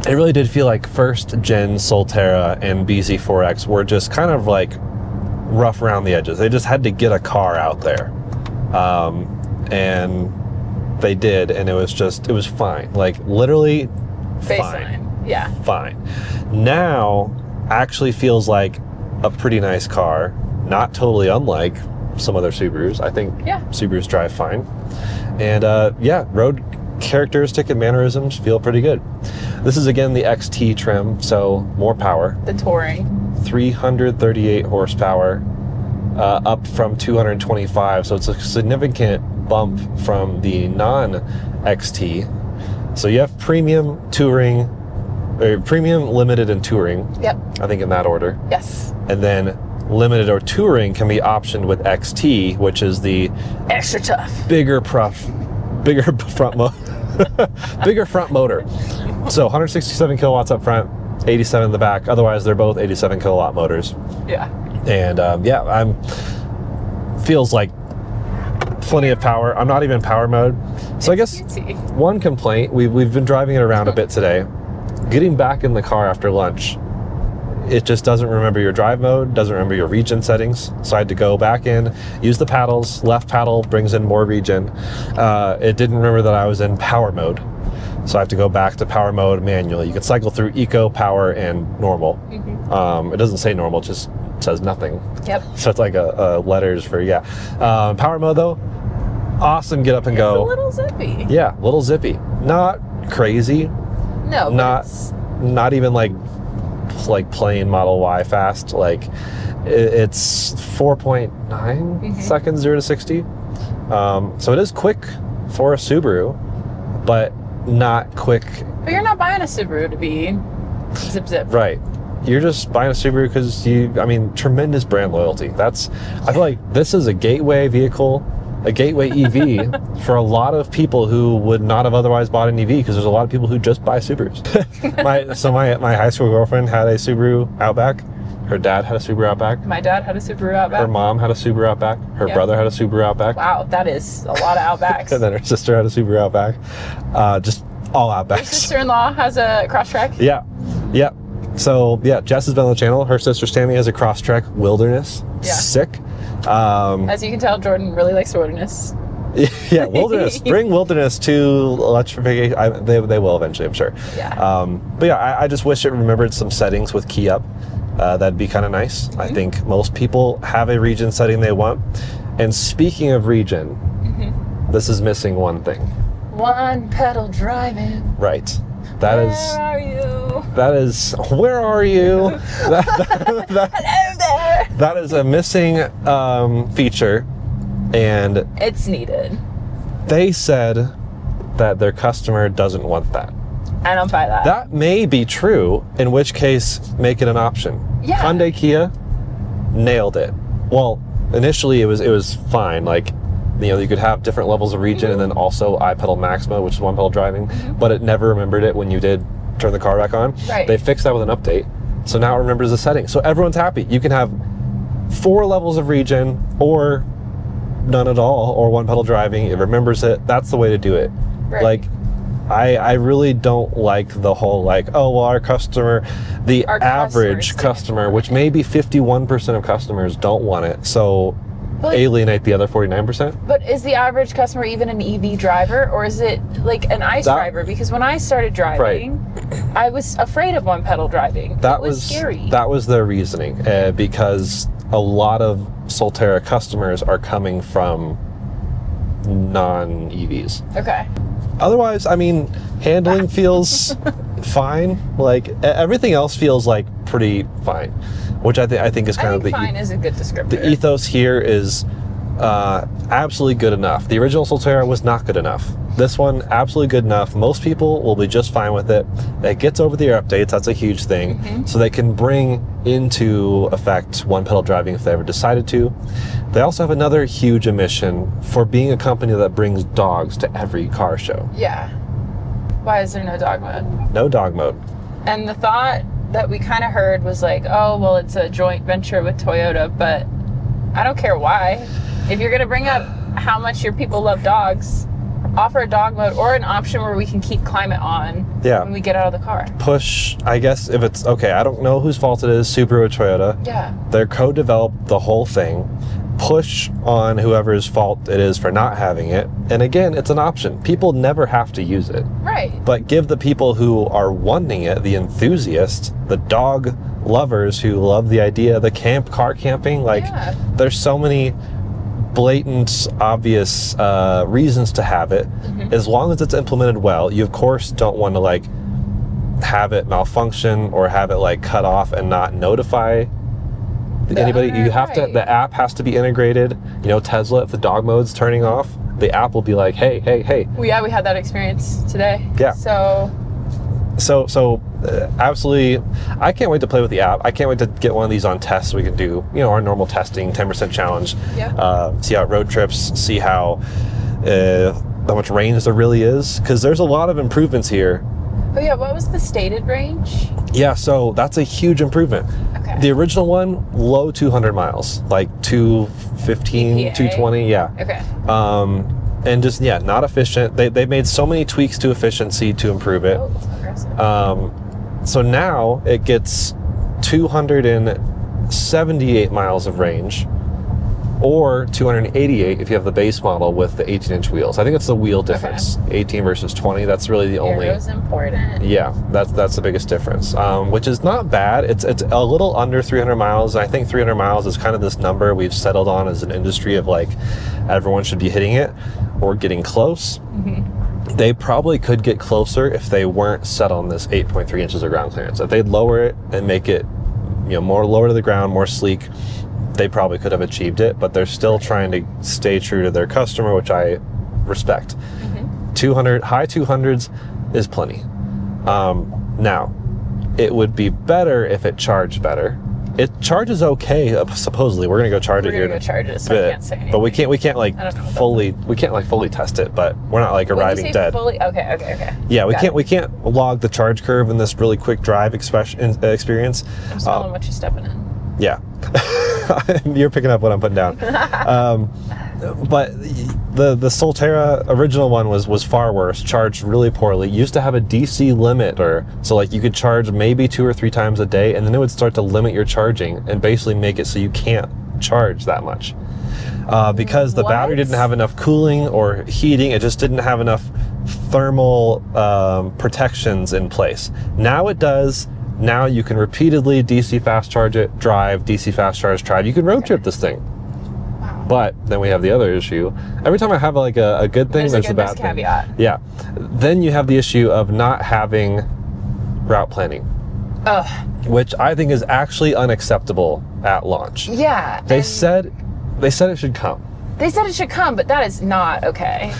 It really did feel like first gen Solterra and BZ4X were just kind of like rough around the edges. They just had to get a car out there. And they did, and it was fine. Like literally fine. Yeah. Fine. Now actually feels like a pretty nice car. Not totally unlike some other Subarus. I think Subarus drive fine. And road characteristic and mannerisms feel pretty good. This is again the XT trim, so more power. The Touring. 338 horsepower, up from 225, so it's a significant bump from the non-XT. So you have premium, touring, or premium, limited, and touring. Yep. I think in that order. Yes. And then limited or touring can be optioned with XT, which is the extra tough, bigger front bigger front motor. So 167 kilowatts up front, 87 in the back. Otherwise, they're both 87 kilowatt motors. Yeah. And feels like plenty of power. I'm not even in power mode. So I guess one complaint, we've been driving it around a bit today. Getting back in the car after lunch, it just doesn't remember your drive mode, doesn't remember your regen settings. So I had to go back in, use the paddles. Left paddle brings in more regen. It didn't remember that I was in power mode. So I have to go back to power mode manually. You can cycle through eco, power, and normal. It doesn't say normal, it just says nothing. Yep. So it's like a letters for, power mode though, awesome, get up and go. It's a little zippy. Yeah, little zippy. Not crazy. No, not even like plain Model Y fast. Like it's 4.9 seconds 0 to 60. So it is quick for a Subaru, but not quick But you're not buying a Subaru to be zip zip. Right. You're just buying a Subaru because tremendous brand loyalty. I feel like this is a gateway vehicle, a gateway EV for a lot of people who would not have otherwise bought an EV, because there's a lot of people who just buy Subarus. my high school girlfriend had a Subaru Outback. Her dad had a Subaru Outback. My dad had a Subaru Outback. Her mom had a Subaru Outback. Her brother had a Subaru Outback. Wow, that is a lot of Outbacks. And then her sister had a Subaru Outback. Just all Outbacks. Your sister-in-law has a Crosstrek? Yeah. Yep. So, yeah, Jess has been on the channel. Her sister Stammy has a Crosstrek Wilderness. Yeah. Sick. As you can tell, Jordan really likes Wilderness. Yeah, Wilderness. Bring Wilderness to electrification. They will eventually, I'm sure. Yeah. But yeah, I just wish it remembered some settings with key up. That'd be kind of nice. I think most people have a region setting they want. And speaking of region, this is missing one thing. One pedal driving. Right. Where are you? Where are you? Hello there. That is a missing feature, and it's needed. They said that their customer doesn't want that. I don't buy that. That may be true, in which case, make it an option. Yeah. Hyundai Kia nailed it. Well, initially it was fine. Like, you could have different levels of region and then also iPedal Maxima, which is one pedal driving, but it never remembered it when you did turn the car back on. Right. They fixed that with an update. So now it remembers the setting. So everyone's happy. You can have 4 levels of region or none at all, or one pedal driving. It remembers it. That's the way to do it. Right. Like, I really don't like the whole our customer, our average customer, which maybe 51% of customers don't want it. So alienate the other 49%. But is the average customer even an EV driver, or is it like an ICE driver? Because when I started driving, I was afraid of one pedal driving. That was scary. That was their reasoning, because a lot of Solterra customers are coming from non-EVs. Okay. Otherwise, handling feels fine. Like, everything else feels like pretty fine, which I think is kind of the fine is a good descriptor. The ethos here is absolutely good enough. The original Solterra was not good enough. This one, absolutely good enough. Most people will be just fine with it. It gets over the air updates. That's a huge thing. So they can bring into effect one pedal driving if they ever decided to. They also have another huge omission for being a company that brings dogs to every car show. Yeah. Why is there no dog mode? No dog mode. And the thought that we kind of heard was like, oh, well, it's a joint venture with Toyota, but I don't care why. If you're going to bring up how much your people love dogs, offer a dog mode or an option where we can keep climate on when we get out of the car. Push, I guess, if it's, okay, I don't know whose fault it is, Subaru or Toyota. Yeah. They're co-developed the whole thing. Push on whoever's fault it is for not having it. And again, it's an option. People never have to use it. Right. But give the people who are wanting it, the enthusiasts, the dog lovers who love the idea, the car camping, there's so many blatant, obvious reasons to have it. As long as it's implemented well. You of course don't want to have it malfunction or have it cut off and not notify anybody. You have to, the app has to be integrated. Tesla, if the dog mode's turning off, the app will be like, hey. Well, yeah, we had that experience today. Yeah. So absolutely, I can't wait to play with the app. I can't wait to get one of these on tests. So we can do, our normal testing, 10% challenge. Yeah. See how it road trips, see how much range there really is. Because there's a lot of improvements here. Oh yeah, what was the stated range? Yeah, so that's a huge improvement. Okay. The original one, low 200 miles, 215, EPA? 220, yeah. Okay. And just, not efficient. They made so many tweaks to efficiency to improve it. Oh, that's aggressive. So now it gets 278 miles of range, or 288 if you have the base model with the 18-inch wheels. I think it's the wheel difference, 18 versus 20. That's really the only. Aero's important. Yeah, that's the biggest difference, which is not bad. It's a little under 300 miles. I think 300 miles is kind of this number we've settled on as an industry of everyone should be hitting it or getting close. They probably could get closer if they weren't set on this 8.3 inches of ground clearance. If they'd lower it and make it, more lower to the ground, more sleek, they probably could have achieved it, but they're still trying to stay true to their customer, which I respect. 200, high 200s is plenty. Now, it would be better if it charged better. It charges okay, supposedly. We're gonna go charge it here. We're gonna go charge it, so I can't say anything. But we can't like fully test it. But we're not like arriving when you say dead. Fully, okay. Yeah, we can't log the charge curve in this really quick drive experience. I'm smelling what you're stepping in. Yeah, you're picking up what I'm putting down. But the Solterra original one was far worse. Charged really poorly. Used to have a DC limiter, so like you could charge maybe 2 or 3 times a day, and then it would start to limit your charging and basically make it so you can't charge that much. Because the battery didn't have enough cooling or heating, it just didn't have enough thermal protections in place. Now it does. Now you can repeatedly DC fast charge it, drive, DC fast charge, drive. You can road trip this thing. But then we have the other issue. Every time I have like a good thing, there's a bad thing. Caveat. Yeah. Then you have the issue of not having route planning. Ugh. Which I think is actually unacceptable at launch. Yeah. They said it should come. They said it should come, but that is not okay.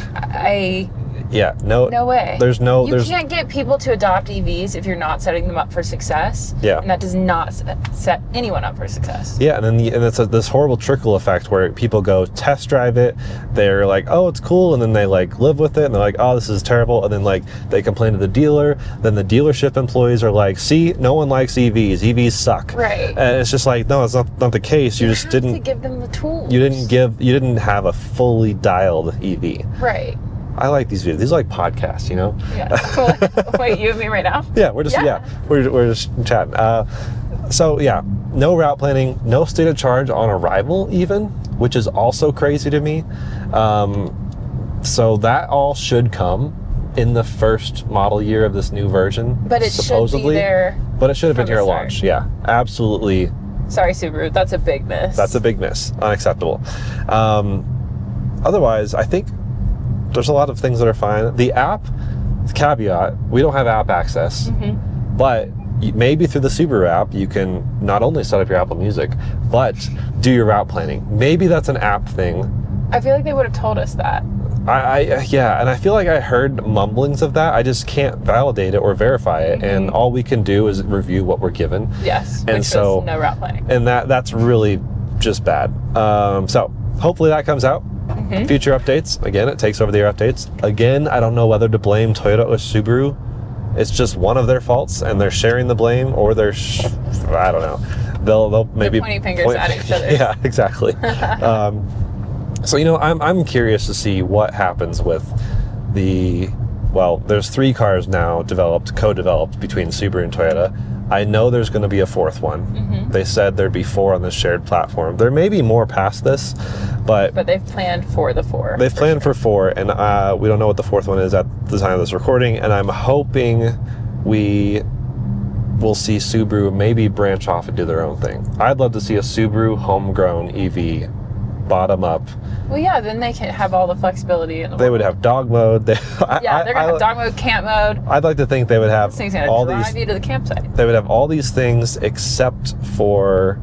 Yeah, no way. You can't get people to adopt EVs if you're not setting them up for success. Yeah. And that does not set anyone up for success. Yeah, and then it's this horrible trickle effect where people go test drive it, they're like, oh, it's cool, and then they like live with it, and they're like, oh, this is terrible, and then like they complain to the dealer, then the dealership employees are like, see, no one likes EVs suck. Right. And it's just like, no, it's not the case. You just didn't to give them the tools. You didn't have a fully dialed EV. Right. I like these videos. These are like podcasts, you know? Yeah. Wait, you and me right now? Yeah, we're just chatting. So yeah, no route planning, no state of charge on arrival even, which is also crazy to me. So that all should come in the first model year of this new version, but it supposedly. Should be there. But it should have been here at launch. Yeah, absolutely. Sorry, Subaru. That's a big miss. That's a big miss. Unacceptable. Otherwise, I think there's a lot of things that are fine. The app, caveat, we don't have app access, but maybe through the Subaru app, you can not only set up your Apple Music, but do your route planning. Maybe that's an app thing. I feel like they would have told us that. Yeah, and I feel like I heard mumblings of that. I just can't validate it or verify it, and all we can do is review what we're given. Yes, and so no route planning. And that's really just bad. So hopefully that comes out. Future updates. Again, it takes over the air updates. Again, I don't know whether to blame Toyota or Subaru. It's just one of their faults, and they're sharing the blame, or they're I don't know. They'll maybe pointing fingers at each other. Yeah, exactly. So I'm curious to see what happens with there's 3 cars now co-developed between Subaru and Toyota. I know there's going to be a 4th one. They said there'd be 4 on this shared platform. There may be more past this, but they've planned for the 4. They've planned for 4, and we don't know what the 4th one is at the time of this recording, and I'm hoping we will see Subaru maybe branch off and do their own thing. I'd love to see a Subaru homegrown EV, bottom up. Well, yeah, then they can have all the flexibility in the world. They would have dog mode. They're going to have dog mode, camp mode. I'd like to think they would have this thing's gonna drive you to the campsite. They would have all these things except for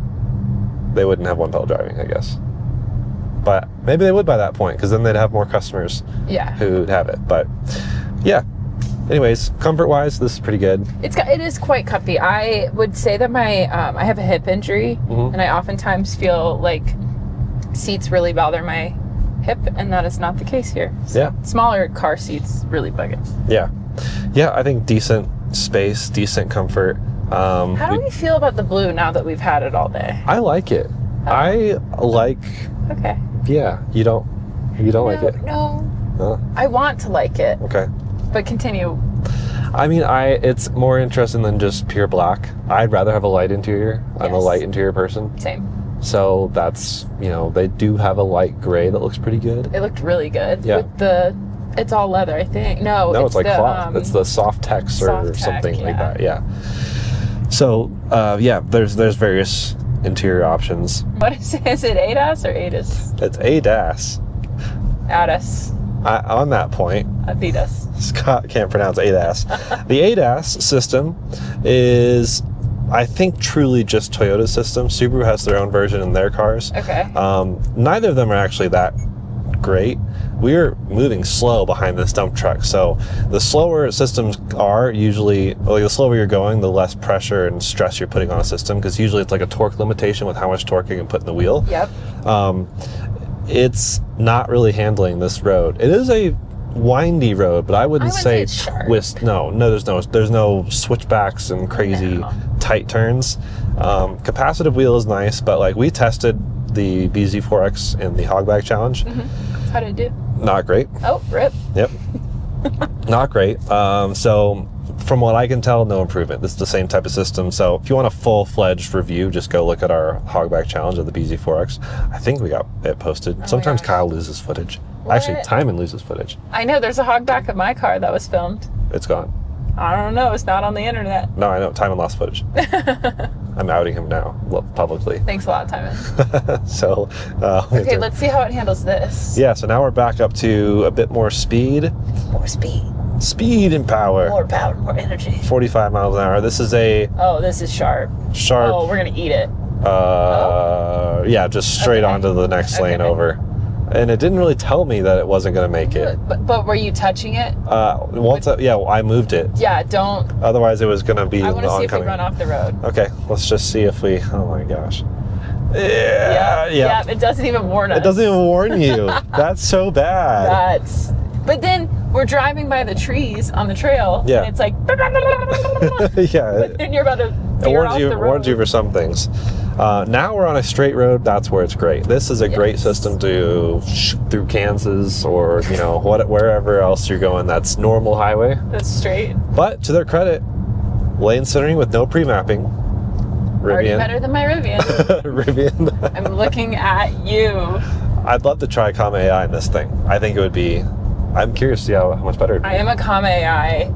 they wouldn't have one-pedal driving, I guess. But maybe they would by that point, because then they'd have more customers who'd have it. But yeah. Anyways, comfort-wise, this is pretty good. It is quite comfy. I would say that I have a hip injury, and I oftentimes feel like seats really bother my hip, and that is not the case here. So smaller car seats really bug it. Yeah, I think decent space, decent comfort. How do we feel about the blue now that we've had it all day? I like it. I like. Okay. Yeah, you don't like it? No. I want to like it. Okay. But continue. I mean, it's more interesting than just pure black. I'd rather have a light interior. I'm a light interior person. Same. So that's, they do have a light gray that looks pretty good. It looked really good. Yeah. With it's all leather, I think. No, it's like cloth. It's the soft tex or something like that. Yeah. So, there's various interior options. What is it? Is it ADAS or ADAS? It's ADAS. ADAS. On that point, Adidas. Scott can't pronounce ADAS. The ADAS system is, I think, truly just Toyota's system. Subaru has their own version in their cars. Okay. Neither of them are actually that great. we're moving slow behind this dump truck. So the slower systems are usually, like the slower you're going, the less pressure and stress you're putting on a system, because usually it's like a torque limitation with how much torque you can put in the wheel. Yep. It's not really handling this road. It is a windy road, but I wouldn't say it's sharp. twist. No, there's no switchbacks and crazy tight turns. Capacitive wheel is nice, but like we tested the BZ4X in the Hogbag Challenge. How did it do? Not great. Oh, rip. Yep. Not great. So from what I can tell, no improvement. This is the same type of system. So if you want a full-fledged review, just go look at our Hogbag Challenge of the BZ4X. I think we got it posted. Sometimes Kyle loses footage. What? Actually, Timon loses footage. I know, there's a Hogback of my car that was filmed. It's gone. I don't know, it's not on the internet. No, I know. Timon lost footage. I'm outing him now, publicly. Thanks a lot, Timon. So, okay, let's see how it handles this. Yeah, so now we're back up to a bit more speed. More speed. Speed and power. More power, more energy. 45 miles an hour. This is a... Oh, this is sharp. Sharp. Oh, we're gonna eat it. Yeah, just straight onto the next lane over. And it didn't really tell me that it wasn't going to make it. But were you touching it? I moved it. Yeah, don't. Otherwise, it was going to be I in want the to see if we oncoming. run off the road. Okay, let's just see if we... Oh my gosh. Yeah, it doesn't even warn us. It doesn't even warn you. That's so bad. But then we're driving by the trees on the trail, Yeah. and it's like... Yeah. But then you're about to veer off the road. It warns you for some things. Now we're on a straight road. That's where it's great. This is a great system to shoot through Kansas or, wherever else you're going that's normal highway. That's straight. But to their credit, lane centering with no pre-mapping. Already Rivian. better than my Rivian. Rivian. I'm looking at you. I'd love to try Comm AI in this thing. I think it would be... I'm curious to see how much better it would be. I am a Comm AI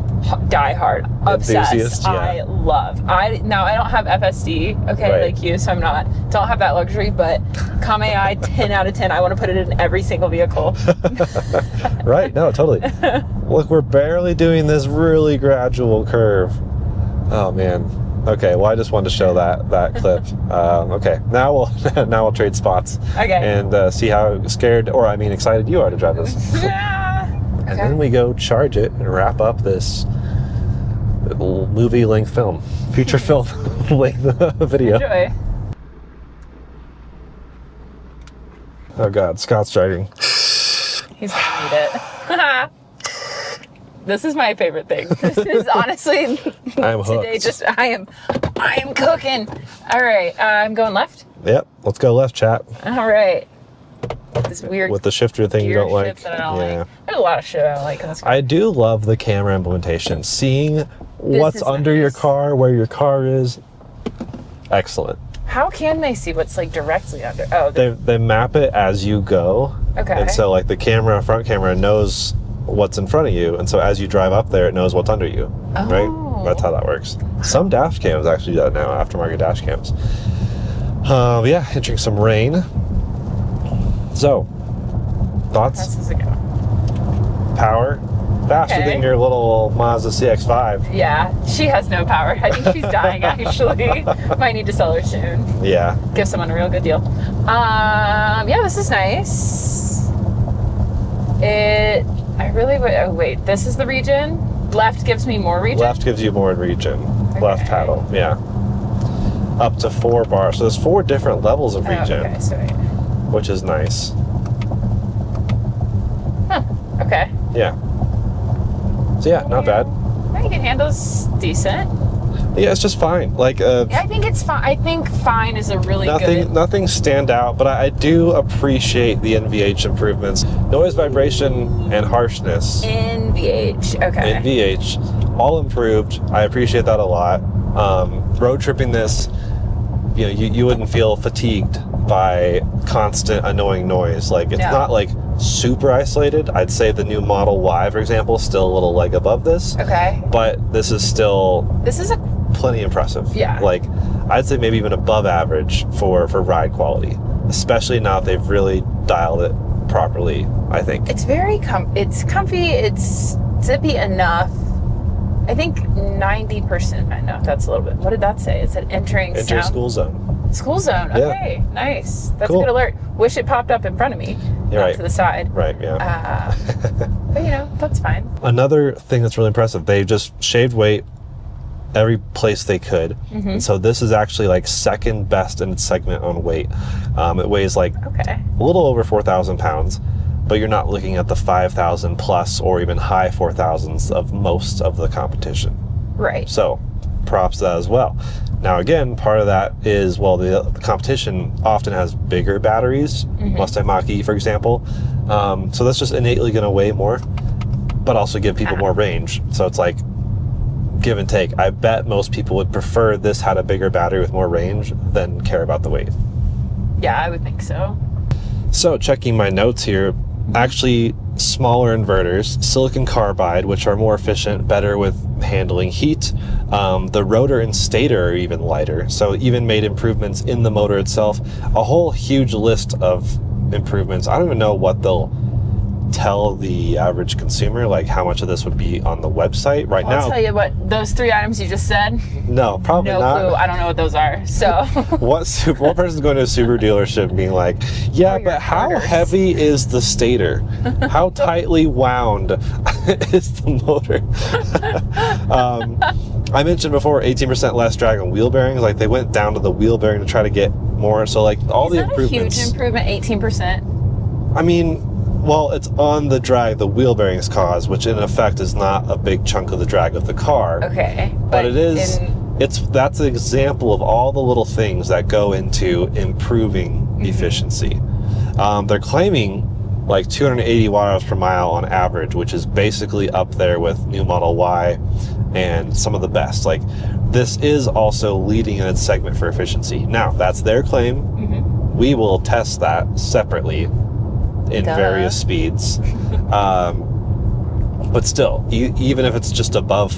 diehard, obsessed. Enthusiast, yeah. I love. Now I don't have FSD, like you, so don't have that luxury. But Comm AI, 10 out of 10. I want to put it in every single vehicle. Right? No, totally. Look, we're barely doing this really gradual curve. Oh man. Okay. Well, I just wanted to show that clip. Okay. Now we'll trade spots. Okay. And see how excited you are to drive this. And then we go charge it and wrap up this movie-length film, feature film length video. Enjoy. Oh God, Scott's driving. He's gonna eat it. This is my favorite thing. This is honestly I'm hooked. today. I am cooking. All right, I'm going left. Yep, let's go left, chat. All right. This weird with the shifter thing you don't like. That I don't like. There's a lot of shit I don't like in this car. I do love the camera implementation. Seeing what's under your car, where your car is, excellent. How can they see what's like directly under? Oh, they map it as you go. Okay. And so like the front camera knows what's in front of you, and so as you drive up there, it knows what's under you. Oh. Right? That's how that works. Some dash cams actually do that now, aftermarket dash cams. Yeah, entering some rain. So, thoughts? How fast does it go? Power? Faster than your little Mazda CX-5. Yeah, she has no power. I think she's dying, actually. Might need to sell her soon. Yeah. Give someone a real good deal. Yeah, this is nice. Wait, this is the region? Left gives me more region? Left gives you more in region. Okay. Left paddle, yeah. Up to 4 bars. So there's 4 different levels of region. Okay, sweet. Which is nice. Huh, okay. Yeah. So yeah, not bad. I think it handles decent. Yeah, it's just fine. Like, I think it's fine. I think fine is a really good... Nothing stand out, but I do appreciate the NVH improvements. Noise, vibration, and harshness. NVH, okay. NVH, all improved. I appreciate that a lot. Road tripping this, you wouldn't feel fatigued by constant annoying noise. Like, it's not like super isolated. I'd say the new Model Y, for example, is still a little leg above this. Okay. But this is plenty impressive. Yeah. Like, I'd say maybe even above average for ride quality, especially now that they've really dialed it properly, I think. It's very it's comfy, it's zippy enough. I think 90% enough. That's a little bit. What did that say? It said entering school zone. School zone. Okay, nice. That's Cool. a good alert. Wish it popped up in front of me, not to the side. Right, yeah. But that's fine. Another thing that's really impressive, they just shaved weight every place they could. And so this is actually like second best in its segment on weight. It weighs like a little over 4,000 pounds, but you're not looking at the 5,000 plus or even high 4,000s of most of the competition. Right. So props to that as well. Now again, part of that is, well, the competition often has bigger batteries, Mustang Mach-E for example. So that's just innately going to weigh more, but also give people more range. So it's like give and take. I bet most people would prefer this had a bigger battery with more range than care about the weight. Yeah, I would think so. So checking my notes here, actually smaller inverters, silicon carbide, which are more efficient, better with handling heat. The rotor and stator are even lighter, so even made improvements in the motor itself. A whole huge list of improvements. I don't even know what they'll tell the average consumer, like how much of this would be on the website right now. I'll tell you what, those 3 items you just said. No, probably no not. Clue. I don't know what those are. So what person's going to a Subaru dealership being like, yeah, but how heavy is the stator? How tightly wound is the motor? I mentioned before 18% less drag on wheel bearings. Like they went down to the wheel bearing to try to get more. So like all the improvements. A huge improvement, 18%. I mean, well, it's on the drag the wheel bearings cause, which in effect is not a big chunk of the drag of the car. Okay. But it is, that's an example of all the little things that go into improving efficiency. They're claiming like 280 watt-hours per mile on average, which is basically up there with new Model Y and some of the best. Like this is also leading in its segment for efficiency. Now, that's their claim. We will test that separately in various speeds, but still, even if it's just above,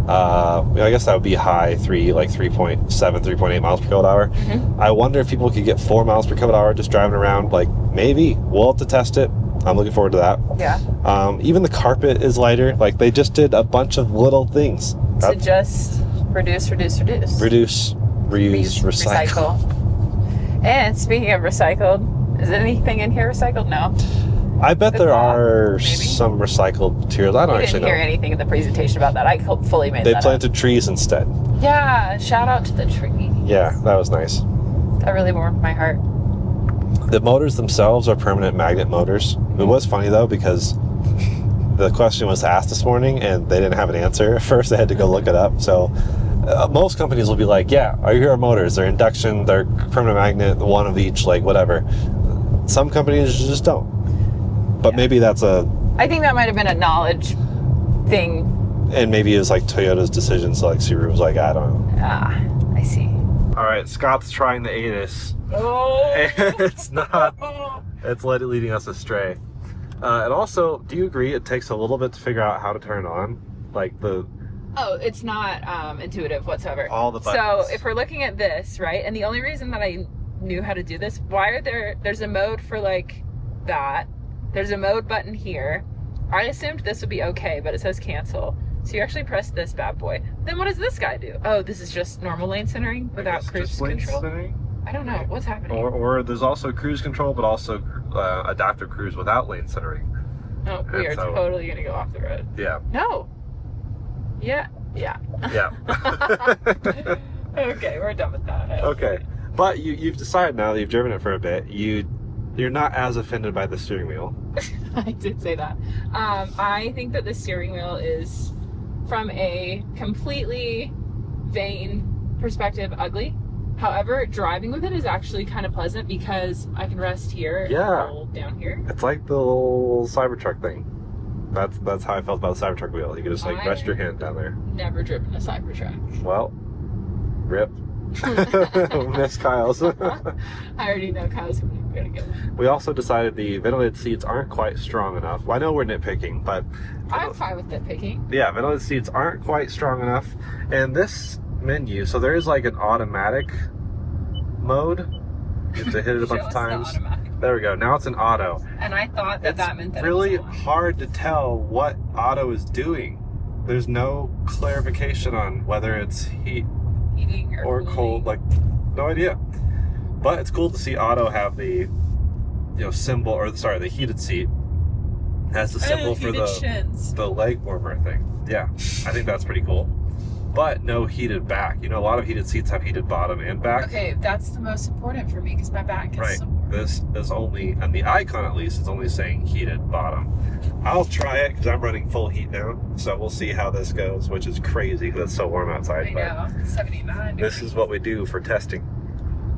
I guess that would be high 3.7, 3.8 miles per kilowatt hour. I wonder if people could get 4 miles per kilowatt hour just driving around. Like maybe we'll have to test it. I'm looking forward to that. Yeah. Even the carpet is lighter. Like they just did a bunch of little things to just reduce, reuse, recycle. And speaking of recycled, is anything in here recycled? No. I bet there are some recycled materials. I don't actually know. I didn't hear anything in the presentation about that. I fully made that They planted trees instead. Yeah, shout out to the tree. Yeah, that was nice. That really warmed my heart. The motors themselves are permanent magnet motors. It was funny though because the question was asked this morning and they didn't have an answer. At first they had to go look it up. So most companies will be like, yeah, here are motors. They're induction, they're permanent magnet, one of each, like whatever. Some companies just don't. But maybe that's I think that might have been a knowledge thing. And maybe it was like Toyota's decision, so like Subaru was like, I don't know. Ah, I see. All right, Scott's trying the ATIS. Oh. And it's not, it's leading us astray. And also, do you agree it takes a little bit to figure out how to turn it on? Like Oh, it's not intuitive whatsoever. All the buttons. So if we're looking at this, right, and the only reason that I knew how to do this, why are there's a mode for like that. There's a mode button here. I assumed this would be okay, but it says cancel. So you actually press this bad boy. Then what does this guy do? Oh, this is just normal lane centering without cruise control? I don't know. What's happening? Or there's also cruise control, but also adaptive cruise without lane centering. Oh, we are totally going to go off the road. Yeah. No. Yeah. Yeah. Okay, we're done with that. Okay. But you've decided now that you've driven it for a bit, you're not as offended by the steering wheel. I did say that. I think that the steering wheel is, from a completely vain perspective, ugly. However, driving with it is actually kind of pleasant because I can rest here and hold down here. It's like the little Cybertruck thing. That's how I felt about the Cybertruck wheel. You can just like rest your hand down there. Never driven a Cybertruck. Well, rip. Miss Kyle's. I already know Kyle's gonna get one. We also decided the ventilated seats aren't quite strong enough. Well, I know we're nitpicking, but I'm fine with nitpicking. Yeah, ventilated seats aren't quite strong enough. And this menu, so there is like an automatic mode. You have to hit it a bunch of times. There we go. Now it's an auto. And I thought that meant that it's really hard to tell what auto is doing. There's no clarification on whether it's heating or cold. Like, no idea. But it's cool to see Auto have the symbol, or sorry, the heated seat has the symbol for the leg warmer thing. Yeah, I think that's pretty cool. But no heated back. A lot of heated seats have heated bottom and back. Okay, that's the most important for me because my back is right. sore. This is only, and the icon at least, is only saying heated bottom. I'll try it because I'm running full heat now, so we'll see how this goes, which is crazy because it's so warm outside. I know, 79 degrees. This is what we do for testing.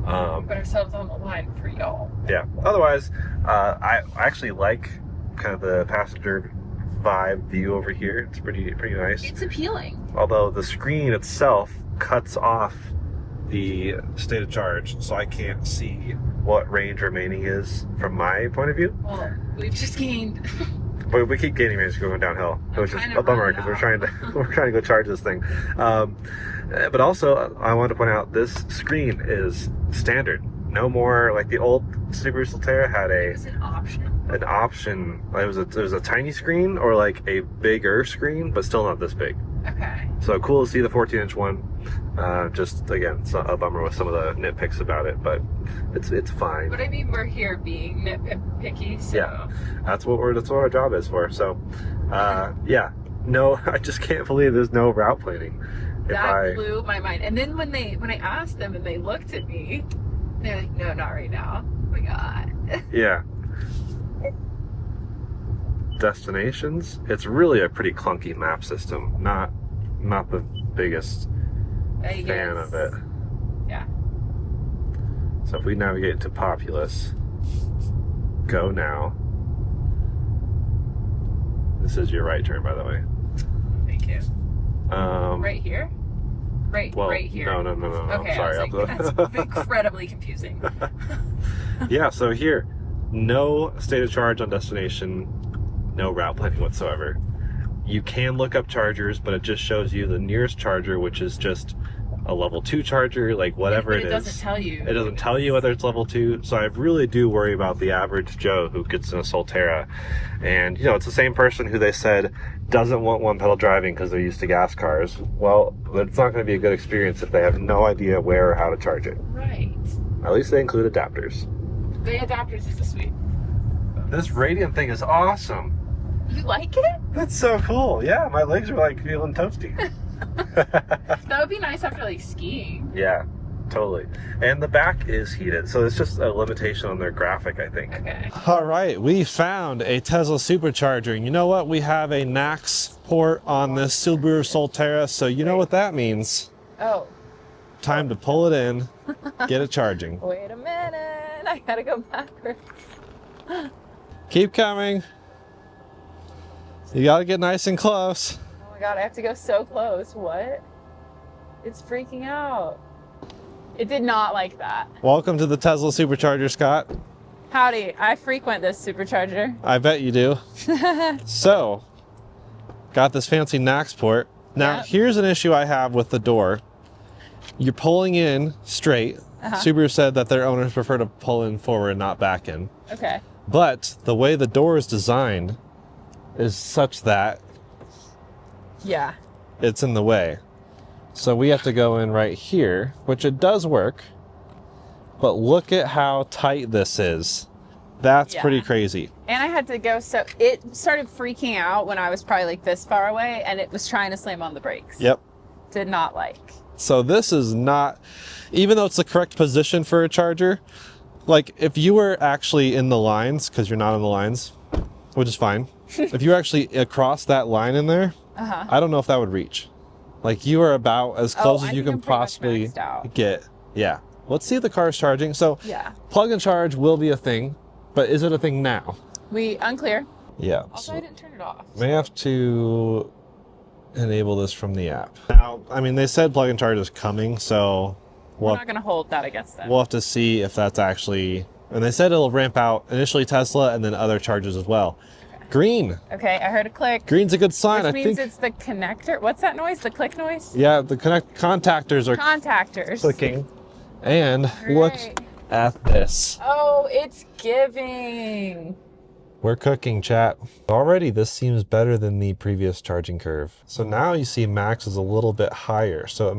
Put ourselves on the line for y'all. Yeah. Otherwise, I actually like kind of the passenger vibe view over here. It's pretty nice. It's appealing. Although the screen itself cuts off the state of charge, so I can't see what range remaining is from my point of view. Well, we've just gained. But we keep gaining range going downhill, which is a bummer because we're trying to go charge this thing. But also, I wanted to point out this screen is standard. No more like the old Subaru Solterra had It was an option. an option. It was a tiny screen or like a bigger screen, but still not this big. Okay. So cool to see the 14-inch one. Just again, it's a bummer with some of the nitpicks about it, but it's fine. But I mean, we're here being nitpicky, so. Yeah, that's what our job is for. So, yeah, no, I just can't believe there's no route planning. That blew my mind. And then when I asked them and they looked at me, they're like, "No, not right now." Oh my god. Yeah. Destinations. It's really a pretty clunky map system. Not the biggest fan of it. Yeah. So if we navigate to Populous, go now. This is your right turn, by the way. Thank you. Right here? Right here. No. Okay, Sorry. I was like, that's incredibly confusing. Yeah, so here, no state of charge on destination, no route planning whatsoever. You can look up chargers, but it just shows you the nearest charger, which is just a level 2 charger, like whatever it is. It doesn't tell you. It doesn't tell you whether it's level 2. So I really do worry about the average Joe who gets in a Solterra. And, it's the same person who they said doesn't want one-pedal driving because they're used to gas cars. Well, it's not going to be a good experience if they have no idea where or how to charge it. Right. At least they include adapters. The adapters is a sweet. This Rivian thing is awesome. You like it? That's so cool. Yeah, my legs are like feeling toasty. That would be nice after like skiing. Yeah, totally. And the back is heated, so it's just a limitation on their graphic, I think. Okay. All right, we found a Tesla supercharger. And you know what? We have a NACS port on this Subaru Solterra, so you know what that means. Oh. Time to pull it in, get it charging. Wait a minute. I gotta go backwards. Keep coming. You gotta get nice and close. Oh my god, I have to go so close. What? It's freaking out. It did not like that. Welcome to the Tesla supercharger, Scott. Howdy, I frequent this supercharger. I bet you do. So, got this fancy NACS port. Now, Yep. Here's an issue I have with the door. You're pulling in straight. Subaru said that their owners prefer to pull in forward, not back in. Okay. But the way the door is designed is such that Yeah. it's in the way. So we have to go in right here, which it does work. But look at how tight this is. That's pretty crazy. And I had to go, so it started freaking out when I was probably like this far away and it was trying to slam on the brakes. Yep. Did not like. So this is not, even though it's the correct position for a charger, like if you were actually in the lines, because you're not in the lines, which is fine. If you were actually across that line in there, I don't know if that would reach. Like you are about as close as you can possibly get. Yeah. Let's see if the car is charging. So plug and charge will be a thing, but is it a thing now? Unclear. Yeah. Also, I didn't turn it off. May have to enable this from the app. Now, I mean, they said plug and charge is coming, so we're not going to hold that against them. We'll have to see if that's actually, and they said it'll ramp out initially Tesla and then other chargers as well. Green. Okay, I heard a click. Green's a good sign. Which means it's the connector. What's that noise? The click noise? Yeah, the contactors are clicking. And look at this. Oh, it's giving. We're cooking, chat. Already, this seems better than the previous charging curve. So now you see max is a little bit higher. So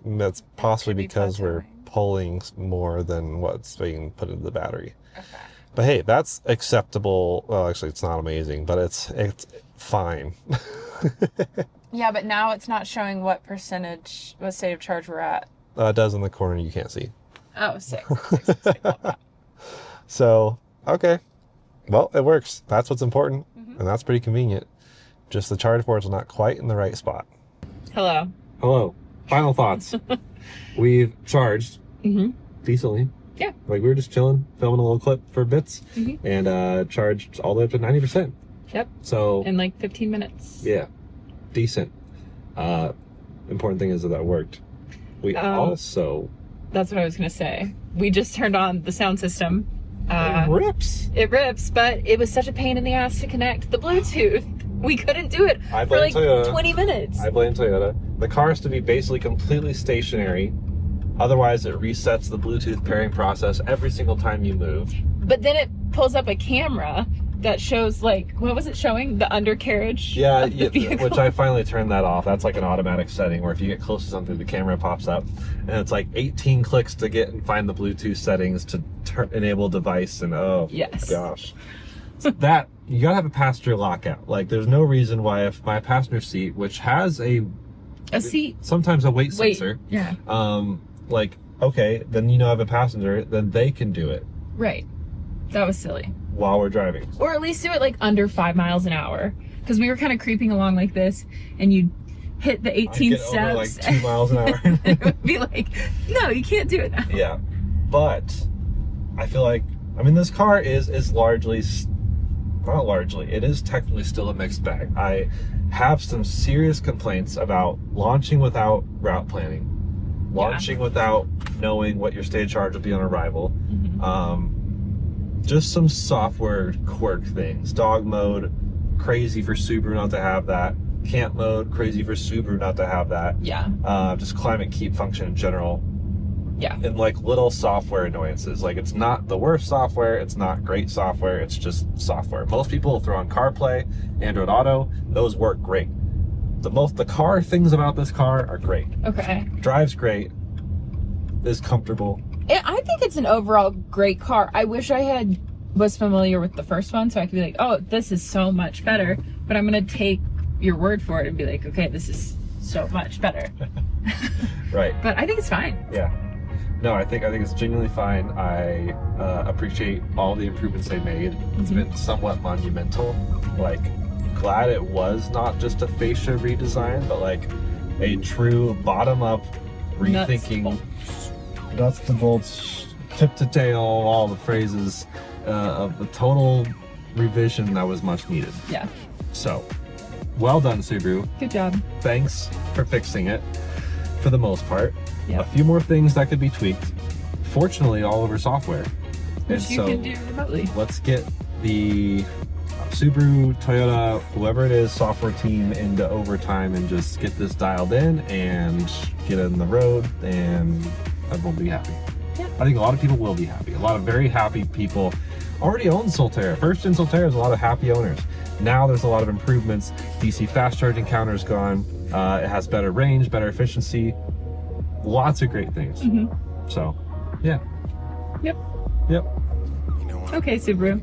that's possibly because we're pulling more than what's being put into the battery. Okay. But hey, that's acceptable. Well, actually, it's not amazing, but it's fine. Yeah, but now it's not showing what state of charge we're at. It does in the corner, you can't see. Oh, 6. So, okay. Well, it works. That's what's important, and that's pretty convenient. Just the charge port's not quite in the right spot. Hello. Hello. Final thoughts. We've charged decently. Yeah. Like, we were just chilling, filming a little clip for bits, and charged all the way up to 90%. Yep. So in like 15 minutes. Yeah. Decent. Important thing is that it worked. We also... That's what I was going to say. We just turned on the sound system. It rips. It rips, but it was such a pain in the ass to connect the Bluetooth. We couldn't do it for like Toyota. 20 minutes. I blame Toyota. The car has to be basically completely stationary. Otherwise, it resets the Bluetooth pairing process every single time you move. But then it pulls up a camera that shows, like, what was it showing? The undercarriage? Yeah, of the vehicle. which I finally turned that off. That's like an automatic setting where if you get close to something, the camera pops up. And it's like 18 clicks to get and find the Bluetooth settings to enable device. And oh, yes. Gosh. So that, you gotta have a passenger lockout. Like, there's no reason why if my passenger seat, which has a seat, sometimes a weight sensor. Yeah. Like, okay, then I have a passenger, then they can do it. Right. That was silly. While we're driving. Or at least do it like under 5 miles an hour. Because we were kind of creeping along like this, and you'd hit the 18 steps. Over like 2 miles an hour. It would be like, no, you can't do it now. Yeah. But I feel like, this car is largely, not largely, it is technically still a mixed bag. I have some serious complaints about launching without route planning. Launching without knowing what your state of charge will be on arrival. Just some software quirk things. Dog mode, crazy for Subaru not to have that. Camp mode, crazy for Subaru not to have that. Yeah. Just climate keep function in general. Yeah. And like little software annoyances. Like, it's not the worst software, it's not great software, it's just software. Most people will throw on CarPlay, Android Auto, those work great. The car things about this car are great. Okay. Drives great, is comfortable. I think it's an overall great car. I wish I was familiar with the first one so I could be like, oh, this is so much better. But I'm going to take your word for it and be like, okay, this is so much better. Right. But I think it's fine. Yeah. No, I think it's genuinely fine. I appreciate all the improvements they made. It's been somewhat monumental. Like, glad it was not just a fascia redesign, but like a true bottom-up rethinking. Nuts to bolts, tip to tail, all the phrases of the total revision that was much needed. Yeah. So, well done, Subaru. Good job. Thanks for fixing it for the most part. Yep. A few more things that could be tweaked. Fortunately, all over software. Which you can do remotely. Let's get the Subaru, Toyota, whoever it is, software team into overtime and just get this dialed in and get it in the road, and everyone will be happy. Yeah. I think a lot of people will be happy. A lot of very happy people already own Solterra. First gen Solterra is a lot of happy owners. Now there's a lot of improvements. DC fast charging counter is gone. It has better range, better efficiency. Lots of great things. So, yeah. Yep. Okay, Subaru.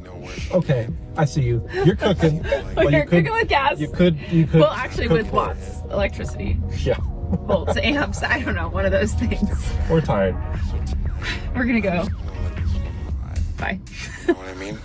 Okay, I see you. You're cooking. You're cooking with gas. You could. Well, actually, with watts, electricity. Yeah. Volts, amps. I don't know. One of those things. We're tired. We're gonna go. Bye. You know what I mean?